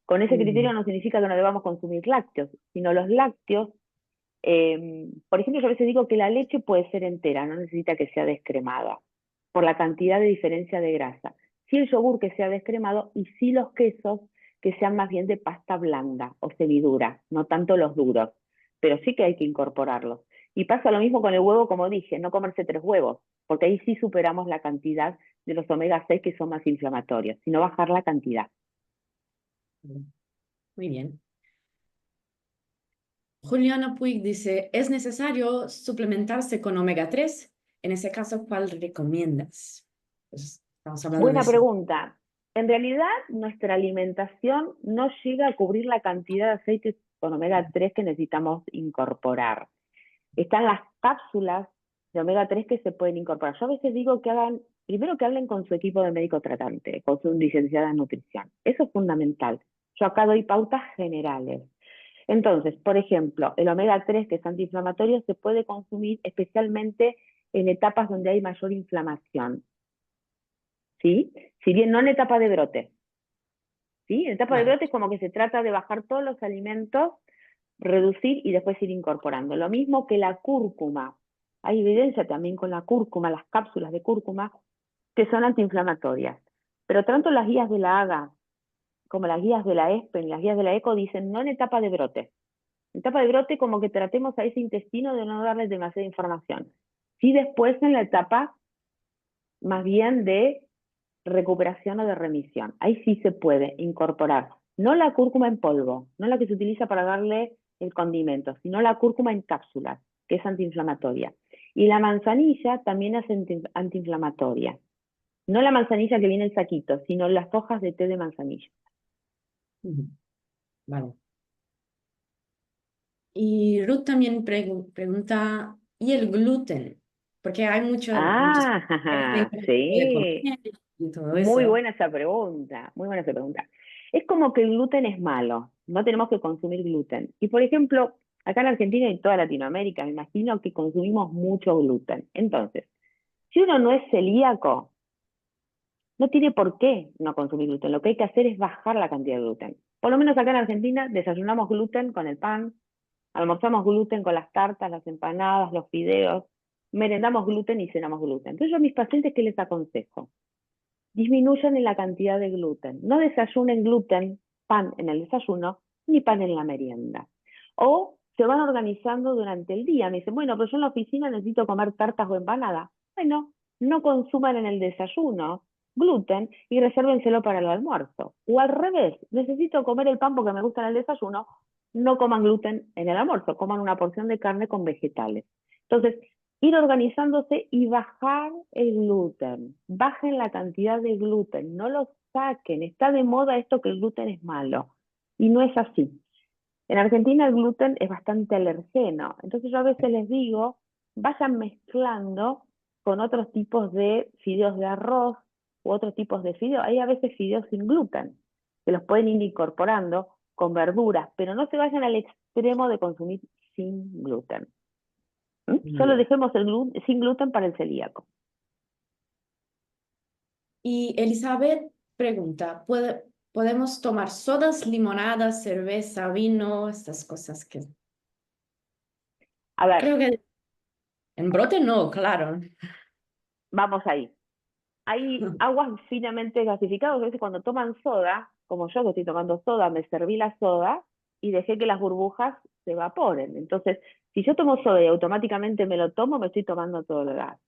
Con ese criterio no significa que no debamos consumir lácteos, sino los lácteos, por ejemplo, yo a veces digo que la leche puede ser entera, no necesita que sea descremada, por la cantidad de diferencia de grasa. Sí el yogur que sea descremado, y sí los quesos que sean más bien de pasta blanda o semidura, no tanto los duros, pero sí que hay que incorporarlos. Y pasa lo mismo con el huevo, como dije, no comerse 3 huevos, porque ahí sí superamos la cantidad de los omega 6 que son más inflamatorios, sino bajar la cantidad. Muy bien. Juliana Puig dice, ¿es necesario suplementarse con omega 3? En ese caso, ¿cuál recomiendas? Pues estamos hablando de Buena eso. pregunta. En realidad, nuestra alimentación no llega a cubrir la cantidad de aceites con omega 3 que necesitamos incorporar. Están las cápsulas de omega 3 que se pueden incorporar. Yo a veces digo que primero que hablen con su equipo de médico tratante, con su licenciada en nutrición. Eso es fundamental. Yo acá doy pautas generales. Entonces, por ejemplo, el omega 3, que es antiinflamatorio, se puede consumir especialmente en etapas donde hay mayor inflamación. ¿Sí? Si bien no en etapa de brote. ¿Sí? En etapa de Vale. brote es como que se trata de bajar todos los alimentos, reducir y después ir incorporando. Lo mismo que la cúrcuma. Hay evidencia también con la cúrcuma, las cápsulas de cúrcuma, que son antiinflamatorias. Pero tanto las guías de la AGA como las guías de la ESPEN, las guías de la ECO, dicen no en etapa de brote. En etapa de brote, como que tratemos a ese intestino de no darles demasiada información. Sí, después en la etapa más bien de recuperación o de remisión. Ahí sí se puede incorporar, no la cúrcuma en polvo, no la que se utiliza para darle el condimento, sino la cúrcuma en cápsulas, que es antiinflamatoria. Y la manzanilla también es antiinflamatoria. No la manzanilla que viene en saquito, sino las hojas de té de manzanilla. Ujú. Vale. Y Ruth también pregunta, ¿y el gluten? Porque hay muchos Ah, que no se puede sí. comer y todo Muy eso. buena esa pregunta, muy buena esa pregunta. Es como que el gluten es malo, no tenemos que consumir gluten. Y por ejemplo, acá en Argentina y toda Latinoamérica, me imagino que consumimos mucho gluten. Entonces, si uno no es celíaco, no tiene por qué no consumir gluten. Lo que hay que hacer es bajar la cantidad de gluten. Por lo menos acá en Argentina desayunamos gluten con el pan, almorzamos gluten con las tartas, las empanadas, los fideos, merendamos gluten y cenamos gluten. Entonces yo a mis pacientes, ¿qué les aconsejo? disminuyan en la cantidad de gluten. No desayunen gluten, pan en el desayuno, ni pan en la merienda. O se van organizando durante el día. Me dicen, bueno, pero yo en la oficina necesito comer tartas o empanadas. Bueno, no consuman en el desayuno gluten y resérvenselo para el almuerzo. O al revés, necesito comer el pan porque me gusta en el desayuno, no coman gluten en el almuerzo, coman una porción de carne con vegetales. Entonces, ir organizándose y bajar el gluten. Bajen la cantidad de gluten, no lo saquen. Está de moda esto que el gluten es malo. Y no es así. En Argentina el gluten es bastante alergeno. Entonces yo a veces les digo, vayan mezclando con otros tipos de fideos de arroz u otros tipos de fideos. Hay a veces fideos sin gluten, que los pueden ir incorporando con verduras, pero no se vayan al extremo de consumir sin gluten. Solo Bien. dejemos el sin gluten para el celíaco. Y Elizabeth pregunta, ¿podemos tomar sodas, limonadas, cerveza, vino, estas cosas que A ver, creo que en brote no, claro. vamos ahí. Hay aguas finamente gasificadas. A veces cuando toman soda, como yo que estoy tomando soda, me serví la soda y dejé que las burbujas se evaporen. Entonces, si yo tomo soda y automáticamente me lo tomo, me estoy tomando todo el gas.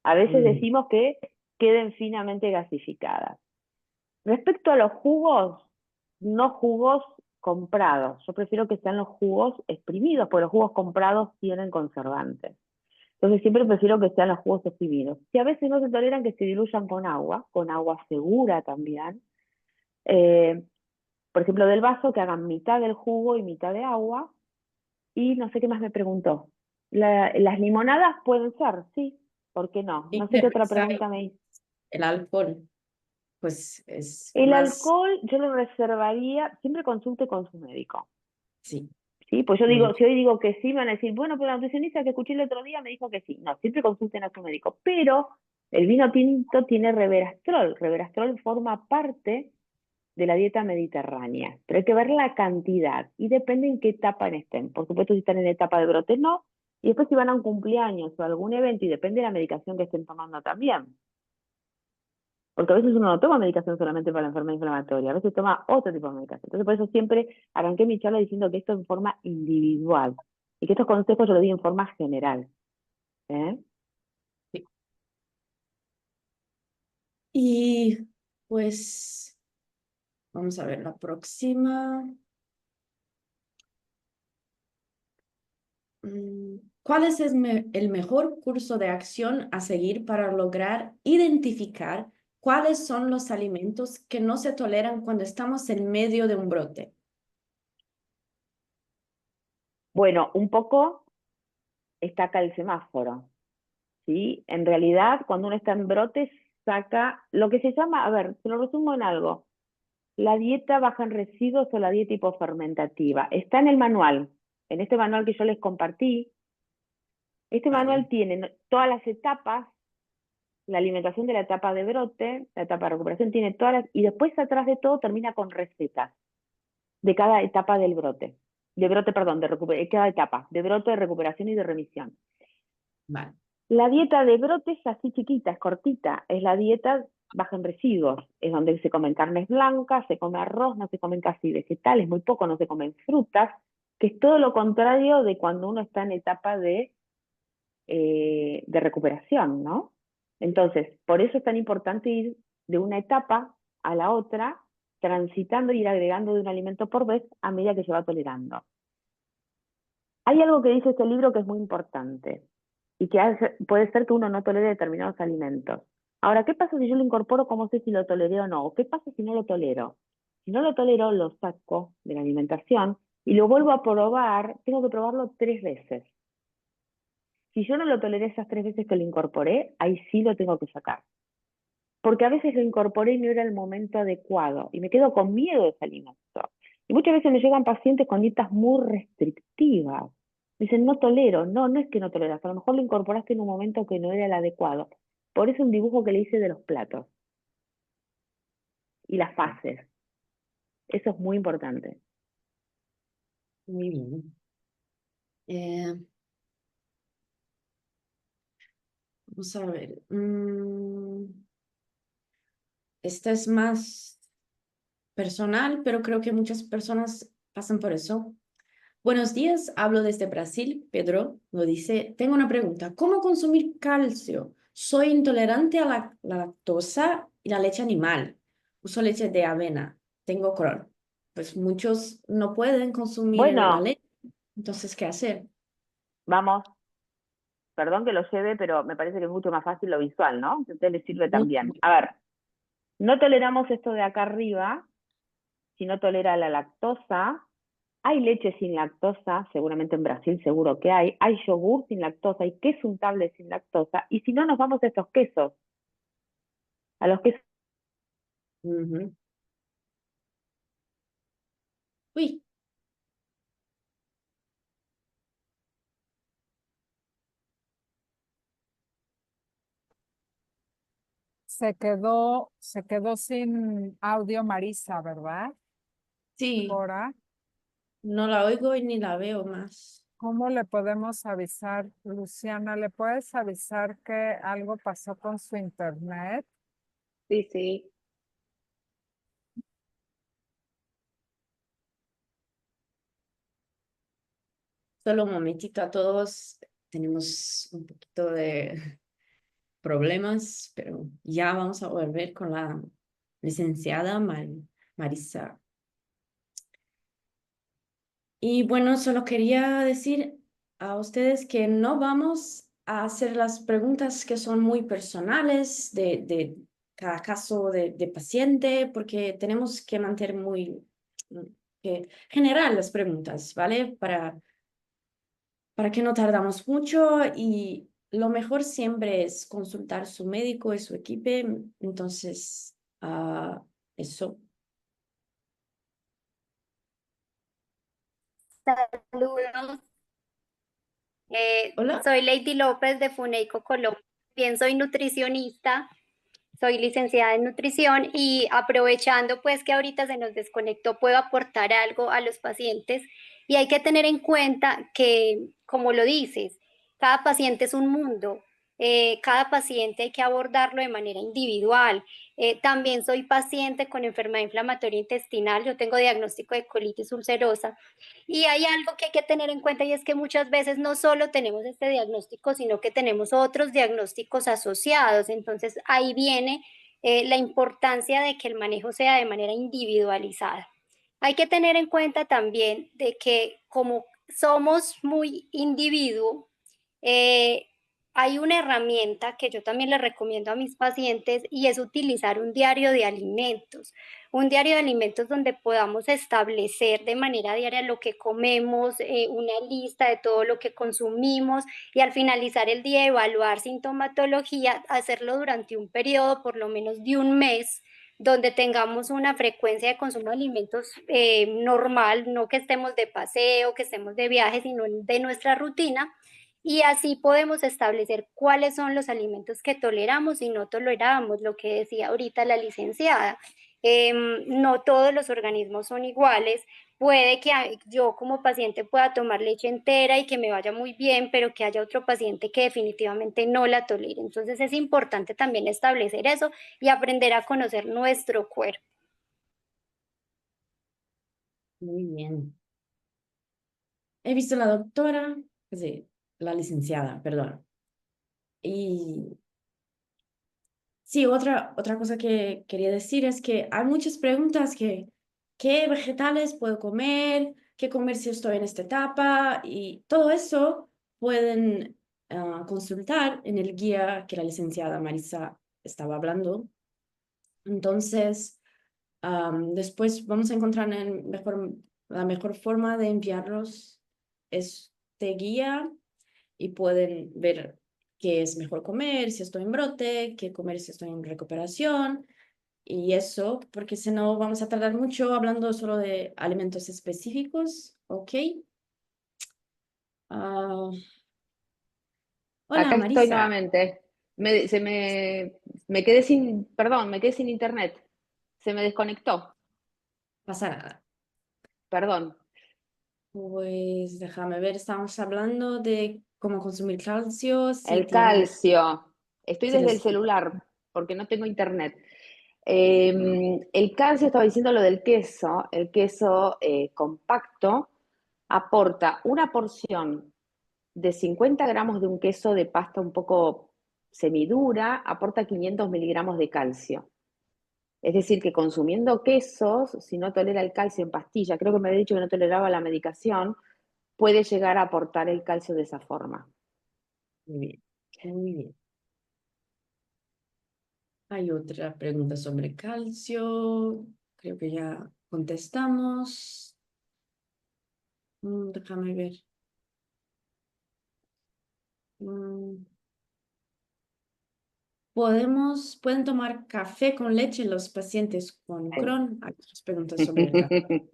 A veces Mm. decimos que queden finamente gasificadas. Respecto a los jugos, no jugos comprados. Yo prefiero que sean los jugos exprimidos, porque los jugos comprados tienen conservantes. Entonces siempre prefiero que sean los jugos exprimidos. Si a veces no se toleran, que se diluyan con agua segura también. Eh, por ejemplo, del vaso, que hagan mitad del jugo y mitad de agua. Y no sé qué más me preguntó. Las limonadas pueden ser, sí, ¿por qué no? Y No sé qué otra cerveza, pregunta me hizo. el alcohol, pues es El más, alcohol yo lo reservaría, siempre consulte con su médico. sí. ¿Sí? Pues yo Mm. digo, si hoy digo que sí, me van a decir, bueno, pero la nutricionista que escuché el otro día me dijo que sí. No, siempre consulten a su médico. Pero el vino tinto tiene resveratrol. Resveratrol forma parte de la dieta mediterránea. Pero hay que ver la cantidad y depende en qué etapa estén. Por supuesto, si están en etapa de brote, no. Y después si van a un cumpleaños o algún evento y depende de la medicación que estén tomando también. Porque a veces uno no toma medicación solamente para la enfermedad inflamatoria, a veces toma otro tipo de medicación. Entonces, por eso siempre arranqué mi charla diciendo que esto es en forma individual y que estos consejos yo los di en forma general. ¿Eh? Sí. Y pues vamos a ver la próxima. ¿Cuál es el mejor curso de acción a seguir para lograr identificar cuáles son los alimentos que no se toleran cuando estamos en medio de un brote? Bueno, un poco está acá el semáforo. ¿Sí? En realidad, cuando uno está en brotes, saca lo que se llama, a ver, se lo resumo en algo, la dieta baja en residuos o la dieta hipofermentativa. Está en el manual, en este manual que yo les compartí. Este Vale, manual tiene todas las etapas, la alimentación de la etapa de brote, la etapa de recuperación, tiene todas las, y después atrás de todo termina con recetas de cada etapa del brote. De brote, perdón, cada etapa, de brote, de recuperación y de remisión. vale. La dieta de brote es así chiquita, es cortita, es la dieta baja en residuos, es donde se comen carnes blancas, se come arroz, no se comen casi vegetales, muy poco, no se comen frutas, que es todo lo contrario de cuando uno está en etapa de recuperación, ¿no? Entonces, por eso es tan importante ir de una etapa a la otra, transitando y ir agregando de un alimento por vez a medida que se va tolerando. Hay algo que dice este libro que es muy importante y que puede ser que uno no tolere determinados alimentos. Ahora, ¿qué pasa si yo lo incorporo? ¿Cómo sé si lo toleré o no? ¿O qué pasa si no lo tolero? Si no lo tolero, lo saco de la alimentación y lo vuelvo a probar, tengo que probarlo 3 veces. Si yo no lo toleré esas 3 veces que lo incorporé, ahí sí lo tengo que sacar. Porque a veces lo incorporé y no era el momento adecuado y me quedo con miedo de ese alimento. Y muchas veces me llegan pacientes con dietas muy restrictivas. Dicen, no tolero. No, no es que no toleras. A lo mejor lo incorporaste en un momento que no era el adecuado. Por eso un dibujo que le hice de los platos y las fases. Eso es muy importante. Muy bien. Eh, Vamos a ver. Esta es más personal, pero creo que muchas personas pasan por eso. Buenos días, hablo desde Brasil. Pedro lo dice. Tengo una pregunta. ¿Cómo consumir calcio? Soy intolerante a la lactosa y la leche animal. Uso leche de avena. Tengo Crohn. Pues muchos no pueden consumir la Bueno, leche. Entonces, ¿qué hacer? vamos, perdón que lo lleve, pero me parece que es mucho más fácil lo visual, ¿no? Que a usted le sirve Mucho. también. A ver, no toleramos esto de acá arriba, si no tolera la lactosa. Hay leche sin lactosa, seguramente en Brasil seguro que hay. Hay yogur sin lactosa, hay queso untable sin lactosa. Y si no, nos vamos a estos quesos, a los quesos. Ujú. Uy, Se quedó sin audio Marisa, ¿verdad? sí, Ahora, no la oigo y ni la veo más. ¿cómo le podemos avisar, Luciana? ¿Le puedes avisar que algo pasó con su internet? Sí, sí. Solo un momentito a todos. Tenemos un poquito de problemas, pero ya vamos a volver con la licenciada Marisa. Y bueno, solo quería decir a ustedes que no vamos a hacer las preguntas que son muy personales de cada caso de paciente, porque tenemos que mantener muy general las preguntas, ¿vale? Para que no tardamos mucho y lo mejor siempre es consultar su médico y su equipo. Entonces, eso. Saludos, Hola. soy Lady López de Funeico Colombia. Bien, soy nutricionista, soy licenciada en nutrición y aprovechando pues que ahorita se nos desconectó, puedo aportar algo a los pacientes y hay que tener en cuenta que, como lo dices, cada paciente es un mundo, cada paciente hay que abordarlo de manera individual. También soy paciente con enfermedad inflamatoria intestinal, yo tengo diagnóstico de colitis ulcerosa y hay algo que hay que tener en cuenta y es que muchas veces no solo tenemos este diagnóstico, sino que tenemos otros diagnósticos asociados. Entonces ahí viene la importancia de que el manejo sea de manera individualizada. Hay que tener en cuenta también de que como somos muy individuo, eh, hay una herramienta que yo también le recomiendo a mis pacientes y es utilizar un diario de alimentos. Un diario de alimentos donde podamos establecer de manera diaria lo que comemos, una lista de todo lo que consumimos y al finalizar el día evaluar sintomatología, hacerlo durante un periodo por lo menos de un mes donde tengamos una frecuencia de consumo de alimentos normal, no que estemos de paseo, que estemos de viaje, sino de nuestra rutina y así podemos establecer cuáles son los alimentos que toleramos y no toleramos, lo que decía ahorita la licenciada. No todos los organismos son iguales. Puede que yo como paciente pueda tomar leche entera y que me vaya muy bien, pero que haya otro paciente que definitivamente no la tolere. Entonces es importante también establecer eso y aprender a conocer nuestro cuerpo. Muy bien. He visto a la doctora, sí, la licenciada, perdón. Y sí, otra cosa que quería decir es que hay muchas preguntas que, ¿qué vegetales puedo comer si estoy en esta etapa? Y todo eso pueden consultar en el guía que la licenciada Marisa estaba hablando. Entonces, después vamos a encontrar la mejor forma de enviarlos este guía y pueden ver qué es mejor comer si estoy en brote, qué comer si estoy en recuperación y eso, porque si no vamos a tardar mucho hablando solo de alimentos específicos, ¿ok? Ah, hola Acá estoy Marisa, nuevamente. Me quedé sin, perdón, me quedé sin internet. Se me desconectó, pasa nada. perdón. Pues déjame ver, estamos hablando de cómo consumir calcio, si El tienes, calcio. Estoy si desde el eres, celular porque no tengo internet. El calcio, estaba diciendo lo del queso, el queso compacto aporta una porción de 50 gramos de un queso de pasta un poco semidura, aporta 500 miligramos de calcio. Es decir, que consumiendo quesos, si no tolera el calcio en pastilla, creo que me había dicho que no toleraba la medicación, puede llegar a aportar el calcio de esa forma. Muy bien, muy bien. Hay otra pregunta sobre calcio. Creo que ya contestamos. Déjame ver. Mm, ¿Pueden tomar café con leche los pacientes con Crohn? Hay otras preguntas sobre el café.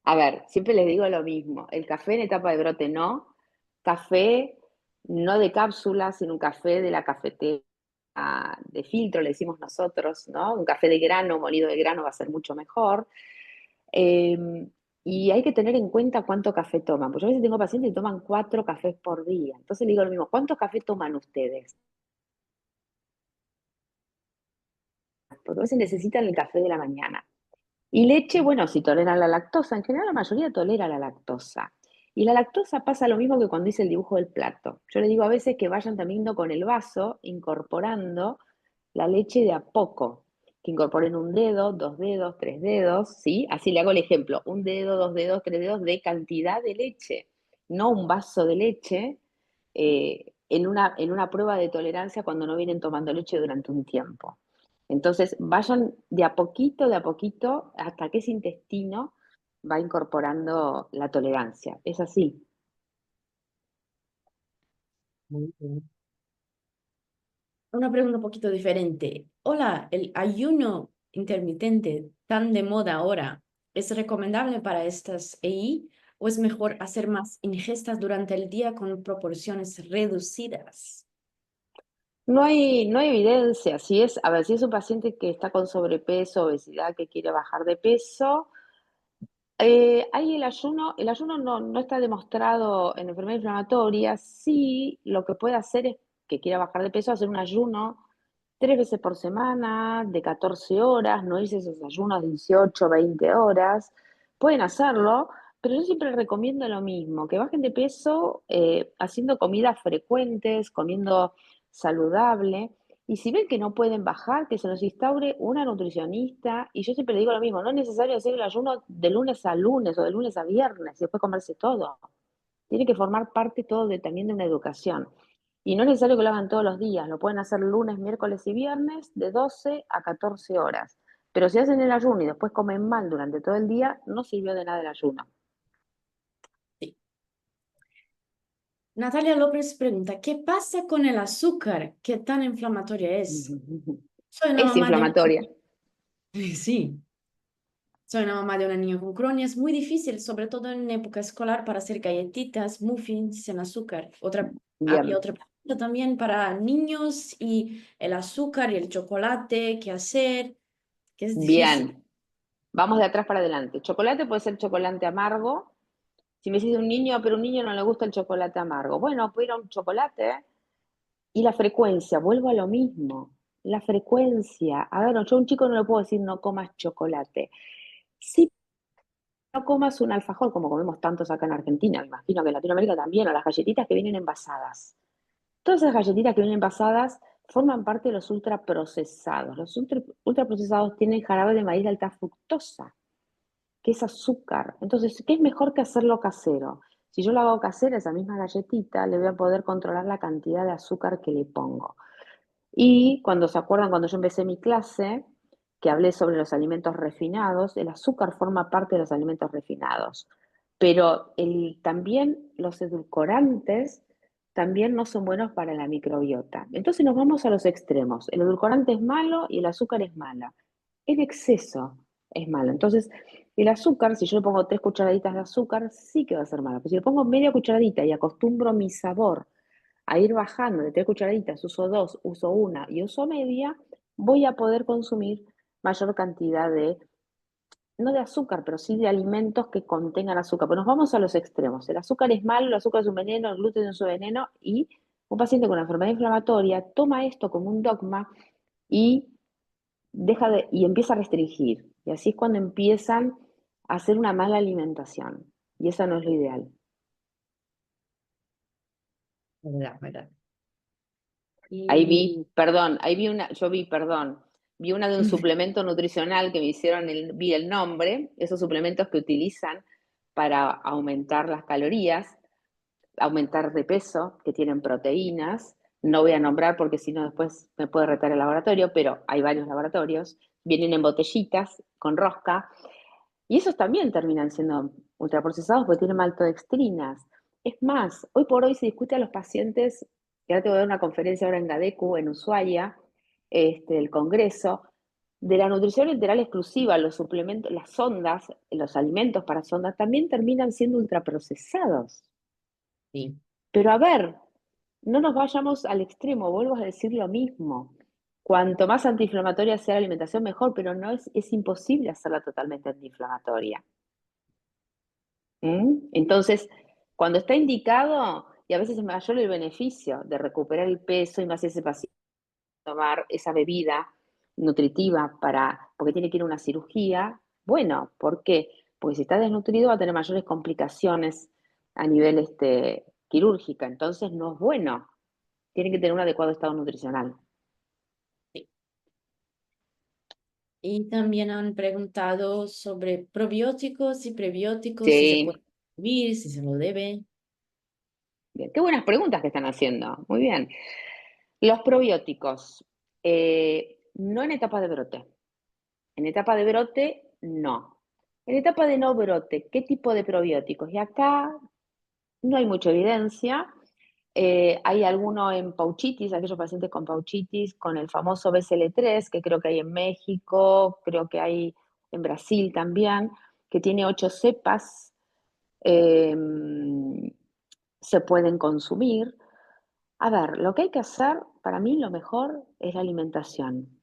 A ver, siempre les digo lo mismo. El café en etapa de brote no. Café no de cápsula, sino un café de la cafetera de filtro, le decimos nosotros, ¿no? Un café de grano, molido de grano va a ser mucho mejor. Y hay que tener en cuenta cuánto café toman. Porque yo a veces tengo pacientes que toman 4 cafés por día. Entonces le digo lo mismo, ¿cuántos cafés toman ustedes? Porque a veces necesitan el café de la mañana. Y leche, bueno, si toleran la lactosa, en general la mayoría tolera la lactosa. Y la lactosa pasa lo mismo que cuando hice el dibujo del plato. Yo les digo a veces que vayan también con el vaso, incorporando la leche de a poco. Que incorporen un dedo, 2 dedos, 3 dedos, ¿sí? Así le hago el ejemplo, un dedo, 2 dedos, 3 dedos de cantidad de leche, no un vaso de leche en una prueba de tolerancia cuando no vienen tomando leche durante un tiempo. Entonces, vayan de a poquito, hasta que ese intestino va incorporando la tolerancia. Es así. Muy bien. Una pregunta un poquito diferente. Hola, ¿el ayuno intermitente tan de moda ahora es recomendable para estas EI o es mejor hacer más ingestas durante el día con proporciones reducidas? No hay evidencia. A ver, si es un paciente que está con sobrepeso, obesidad, que quiere bajar de peso, hay el ayuno no está demostrado en enfermedad inflamatoria. Sí, lo que puede hacer es que quiera bajar de peso, hacer un ayuno 3 veces por semana, de 14 horas, no irse esos ayunos de 18, 20 horas. Pueden hacerlo, pero yo siempre recomiendo lo mismo, que bajen de peso haciendo comidas frecuentes, comiendo saludable. Y si ven que no pueden bajar, que se los instaure una nutricionista. Y yo siempre le digo lo mismo, no es necesario hacer el ayuno de lunes a lunes o de lunes a viernes y después comerse todo. Tiene que formar parte todo también de una educación. Y no es necesario que lo hagan todos los días, lo pueden hacer lunes, miércoles y viernes de 12 a 14 horas. Pero si hacen el ayuno y después comen mal durante todo el día, no sirvió de nada el ayuno. Sí. Natalia López pregunta, ¿qué pasa con el azúcar? ¿Qué tan inflamatoria es? Soy una Es mamá de una... inflamatoria. Sí, soy una mamá de una niña con Crohn y es muy difícil, sobre todo en época escolar, para hacer galletitas, muffins sin azúcar. Había Bien, otra pregunta también para niños y el azúcar y el chocolate, ¿qué hacer? Que es difícil. bien. Vamos de atrás para adelante. Chocolate puede ser chocolate amargo. Si me dice un niño, pero a un niño no le gusta el chocolate amargo. Bueno, puede ir a un chocolate y la frecuencia, vuelvo a lo mismo. La frecuencia. A ver, yo a un chico no le puedo decir no comas chocolate. Sí, no comas un alfajor como comemos tantos acá en Argentina, me imagino que en Latinoamérica también, o las galletitas que vienen envasadas. Todas esas galletitas que vienen envasadas forman parte de los ultraprocesados. Los ultraprocesados tienen jarabe de maíz de alta fructosa, que es azúcar. Entonces, ¿qué es mejor que hacerlo casero? Si yo lo hago casero, esa misma galletita, le voy a poder controlar la cantidad de azúcar que le pongo. Y cuando se acuerdan, cuando yo empecé mi clase, que hablé sobre los alimentos refinados, el azúcar forma parte de los alimentos refinados. Pero también los edulcorantes también no son buenos para la microbiota. Entonces nos vamos a los extremos. El edulcorante es malo y el azúcar es mala. El exceso es malo. Entonces, el azúcar, si yo le pongo 3 cucharaditas de azúcar, sí que va a ser malo. Pero si le pongo media cucharadita y acostumbro mi sabor a ir bajando de 3 cucharaditas, uso 2, uso 1 y uso media, voy a poder consumir mayor cantidad no de azúcar, pero sí de alimentos que contengan azúcar. Pero nos vamos a los extremos. El azúcar es malo, el azúcar es un veneno, el gluten es un veneno, y un paciente con una enfermedad inflamatoria toma esto como un dogma y y empieza a restringir. Y así es cuando empiezan a hacer una mala alimentación. Y eso no es lo ideal. ¿Verdad? Ahí Y vi una de un suplemento nutricional que me hicieron, vi el nombre, esos suplementos que utilizan para aumentar las calorías, aumentar de peso, que tienen proteínas. No voy a nombrar porque si no después me puede retar el laboratorio, pero hay varios laboratorios. Vienen en botellitas con rosca y esos también terminan siendo ultraprocesados porque tienen maltodextrinas. Es más, hoy por hoy se discute a los pacientes, que ahora te voy a dar una conferencia ahora en GADECU, en Ushuaia, el Congreso, de la nutrición enteral exclusiva, los suplementos, las sondas, los alimentos para sondas también terminan siendo ultraprocesados. sí. Pero a ver, no nos vayamos al extremo, vuelvo a decir lo mismo. Cuanto más antiinflamatoria sea la alimentación, mejor, pero no es imposible hacerla totalmente antiinflamatoria. Entonces, cuando está indicado, y a veces es mayor el beneficio de recuperar el peso y más ese paciente tomar esa bebida nutritiva porque tiene que ir a una cirugía, bueno, ¿por qué? Porque si está desnutrido va a tener mayores complicaciones a nivel quirúrgica, entonces no es bueno. Tiene que tener un adecuado estado nutricional. Y también han preguntado sobre probióticos y prebióticos, si se puede Sí, consumir, si se lo debe. bien. Qué buenas preguntas que están haciendo. Muy bien. Los probióticos, no en etapa de brote. En etapa de brote, no. En etapa de no brote, ¿qué tipo de probióticos? Y acá no hay mucha evidencia. Hay alguno en pouchitis, aquellos pacientes con pouchitis, con el famoso BCL3, que creo que hay en México, creo que hay en Brasil también, que tiene 8 cepas, se pueden consumir. A ver, lo que hay que hacer, para mí lo mejor es la alimentación.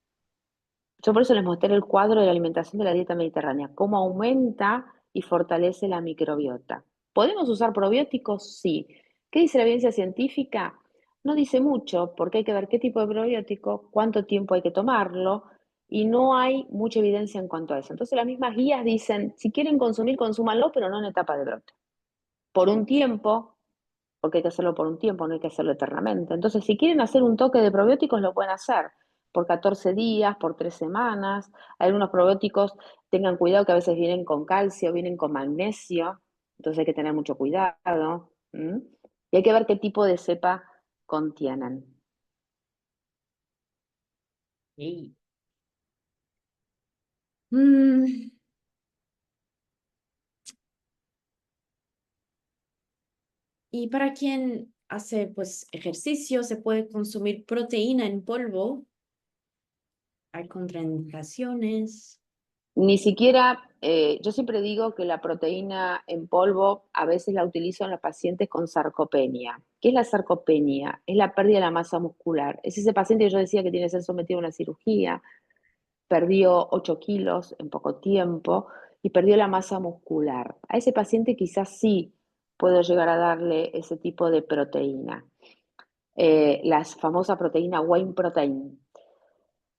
Yo por eso les mostré el cuadro de la alimentación de la dieta mediterránea, cómo aumenta y fortalece la microbiota. ¿Podemos usar probióticos? Sí. ¿Qué dice la evidencia científica? No dice mucho, porque hay que ver qué tipo de probiótico, cuánto tiempo hay que tomarlo, y no hay mucha evidencia en cuanto a eso. Entonces las mismas guías dicen, si quieren consumir, consúmanlo, pero no en etapa de brote. Por un tiempo, porque hay que hacerlo por un tiempo, no hay que hacerlo eternamente. Entonces, si quieren hacer un toque de probióticos, lo pueden hacer por 14 días, por 3 semanas. Hay algunos probióticos, tengan cuidado que a veces vienen con calcio, vienen con magnesio, entonces hay que tener mucho cuidado. Y hay que ver qué tipo de cepa contienen. Sí. Mm, y para quien hace pues ejercicio, se puede consumir proteína en polvo. Hay contraindicaciones. Ni siquiera, yo siempre digo que la proteína en polvo a veces la utilizo en los pacientes con sarcopenia. ¿Qué es la sarcopenia? Es la pérdida de la masa muscular. Es ese paciente que yo decía que tiene que ser sometido a una cirugía, perdió 8 kilos en poco tiempo y perdió la masa muscular. A ese paciente quizás sí puedo llegar a darle ese tipo de proteína. La famosa proteína whey protein.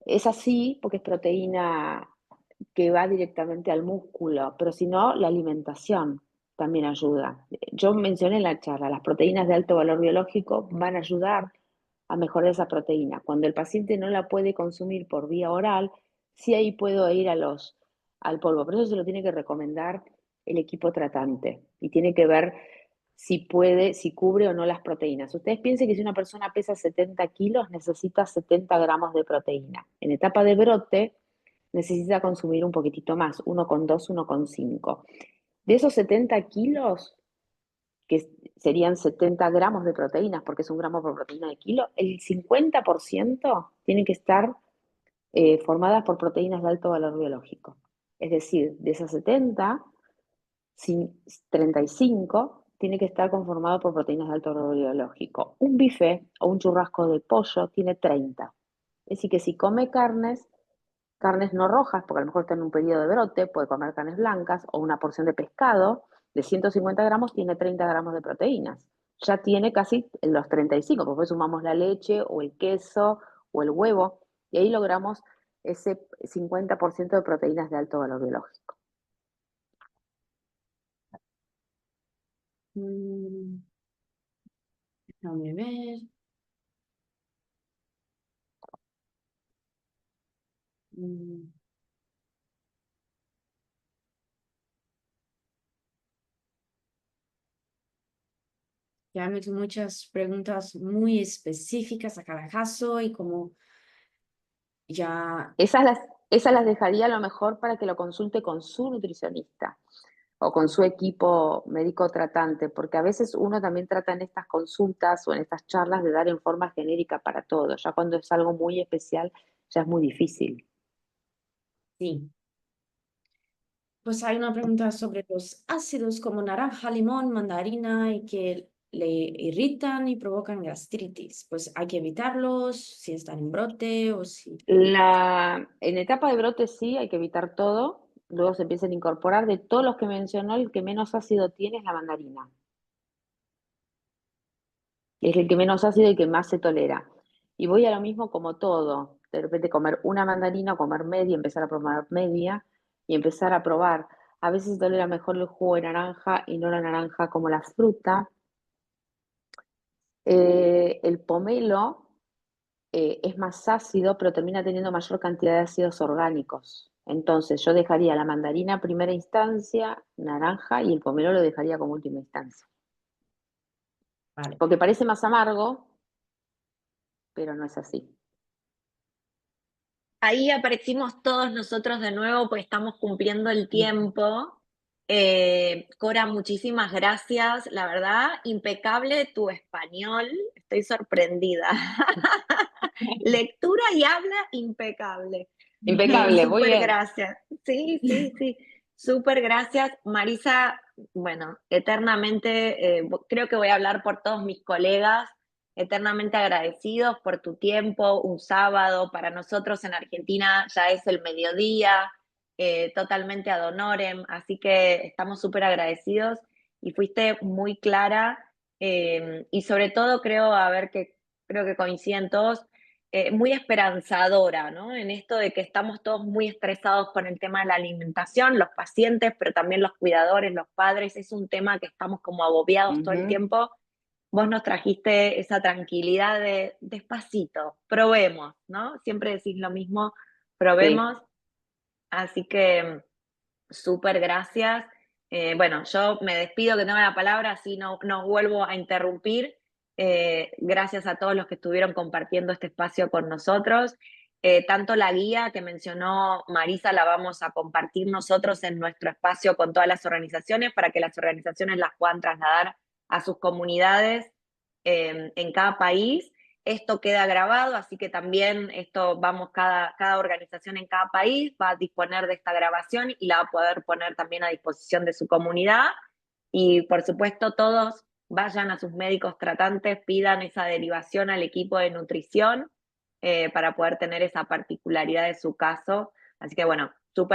Es así porque es proteína que va directamente al músculo, pero si no, la alimentación también ayuda. Yo mencioné en la charla, las proteínas de alto valor biológico van a ayudar a mejorar esa proteína. Cuando el paciente no la puede consumir por vía oral, sí ahí puedo ir al polvo, pero eso se lo tiene que recomendar el equipo tratante y tiene que ver si puede, si cubre o no las proteínas. Ustedes piensen que si una persona pesa 70 kilos, necesita 70 gramos de proteína. En etapa de brote, necesita consumir un poquitito más, 1,2, 1,5. De esos 70 kilos, que serían 70 gramos de proteínas, porque es un gramo por proteína de kilo, el 50% tienen que estar formadas por proteínas de alto valor biológico. Es decir, de esas 70, 35 tiene que estar conformado por proteínas de alto valor biológico. Un bife o un churrasco de pollo tiene 30. Es decir, que si come carnes no rojas, porque a lo mejor está en un periodo de brote, puede comer carnes blancas, o una porción de pescado de 150 gramos tiene 30 gramos de proteínas. Ya tiene casi los 35, porque después sumamos la leche o el queso o el huevo, y ahí logramos ese 50% de proteínas de alto valor biológico. Déjame ver. Mm, Ya me hizo muchas preguntas muy específicas a cada caso y como ya, Esas las dejaría a lo mejor para que lo consulte con su nutricionista o con su equipo médico tratante, porque a veces uno también trata en estas consultas o en estas charlas de dar en forma genérica para todo. Ya cuando es algo muy especial, ya es muy difícil. sí. Pues hay una pregunta sobre los ácidos como naranja, limón, mandarina y que le irritan y provocan gastritis. Pues hay que evitarlos si están en brote o si... En etapa de brote sí, hay que evitar todo. Luego se empiezan a incorporar. De todos los que mencionó, el que menos ácido tiene es la mandarina. Es el que menos ácido y que más se tolera. Y voy a lo mismo como todo. De repente comer una mandarina o comer media, empezar a probar media y empezar a probar. A veces tolera mejor el jugo de naranja y no la naranja como la fruta. El pomelo es más ácido, pero termina teniendo mayor cantidad de ácidos orgánicos. Entonces yo dejaría la mandarina a primera instancia, naranja, y el pomelo lo dejaría como última instancia. Vale. Porque parece más amargo, pero no es así. Ahí aparecimos todos nosotros de nuevo, pues estamos cumpliendo el tiempo. Cora, muchísimas gracias. La verdad, impecable tu español. Estoy sorprendida. Lectura y habla impecable. Impecable, muy Súper bien. gracias. Sí, sí, sí. Súper gracias. Marisa, bueno, eternamente, creo que voy a hablar por todos mis colegas, eternamente agradecidos por tu tiempo, un sábado, para nosotros en Argentina ya es el mediodía, totalmente ad honorem, así que estamos súper agradecidos y fuiste muy clara y sobre todo creo que coinciden todos, muy esperanzadora, ¿no? En esto de que estamos todos muy estresados con el tema de la alimentación, los pacientes, pero también los cuidadores, los padres, es un tema que estamos como agobiados todo el tiempo. Vos nos trajiste esa tranquilidad de despacito, probemos, ¿no? Siempre decís lo mismo, probemos. Sí. Así que súper gracias. Bueno, yo me despido, que tengo la palabra, así no vuelvo a interrumpir. Gracias a todos los que estuvieron compartiendo este espacio con nosotros. Tanto la guía que mencionó Marisa la vamos a compartir nosotros en nuestro espacio con todas las organizaciones para que las organizaciones las puedan trasladar a sus comunidades en cada país. Esto queda grabado, así que también cada organización en cada país va a disponer de esta grabación y la va a poder poner también a disposición de su comunidad. Y por supuesto, todos vayan a sus médicos tratantes, pidan esa derivación al equipo de nutrición para poder tener esa particularidad de su caso. Así que bueno, súper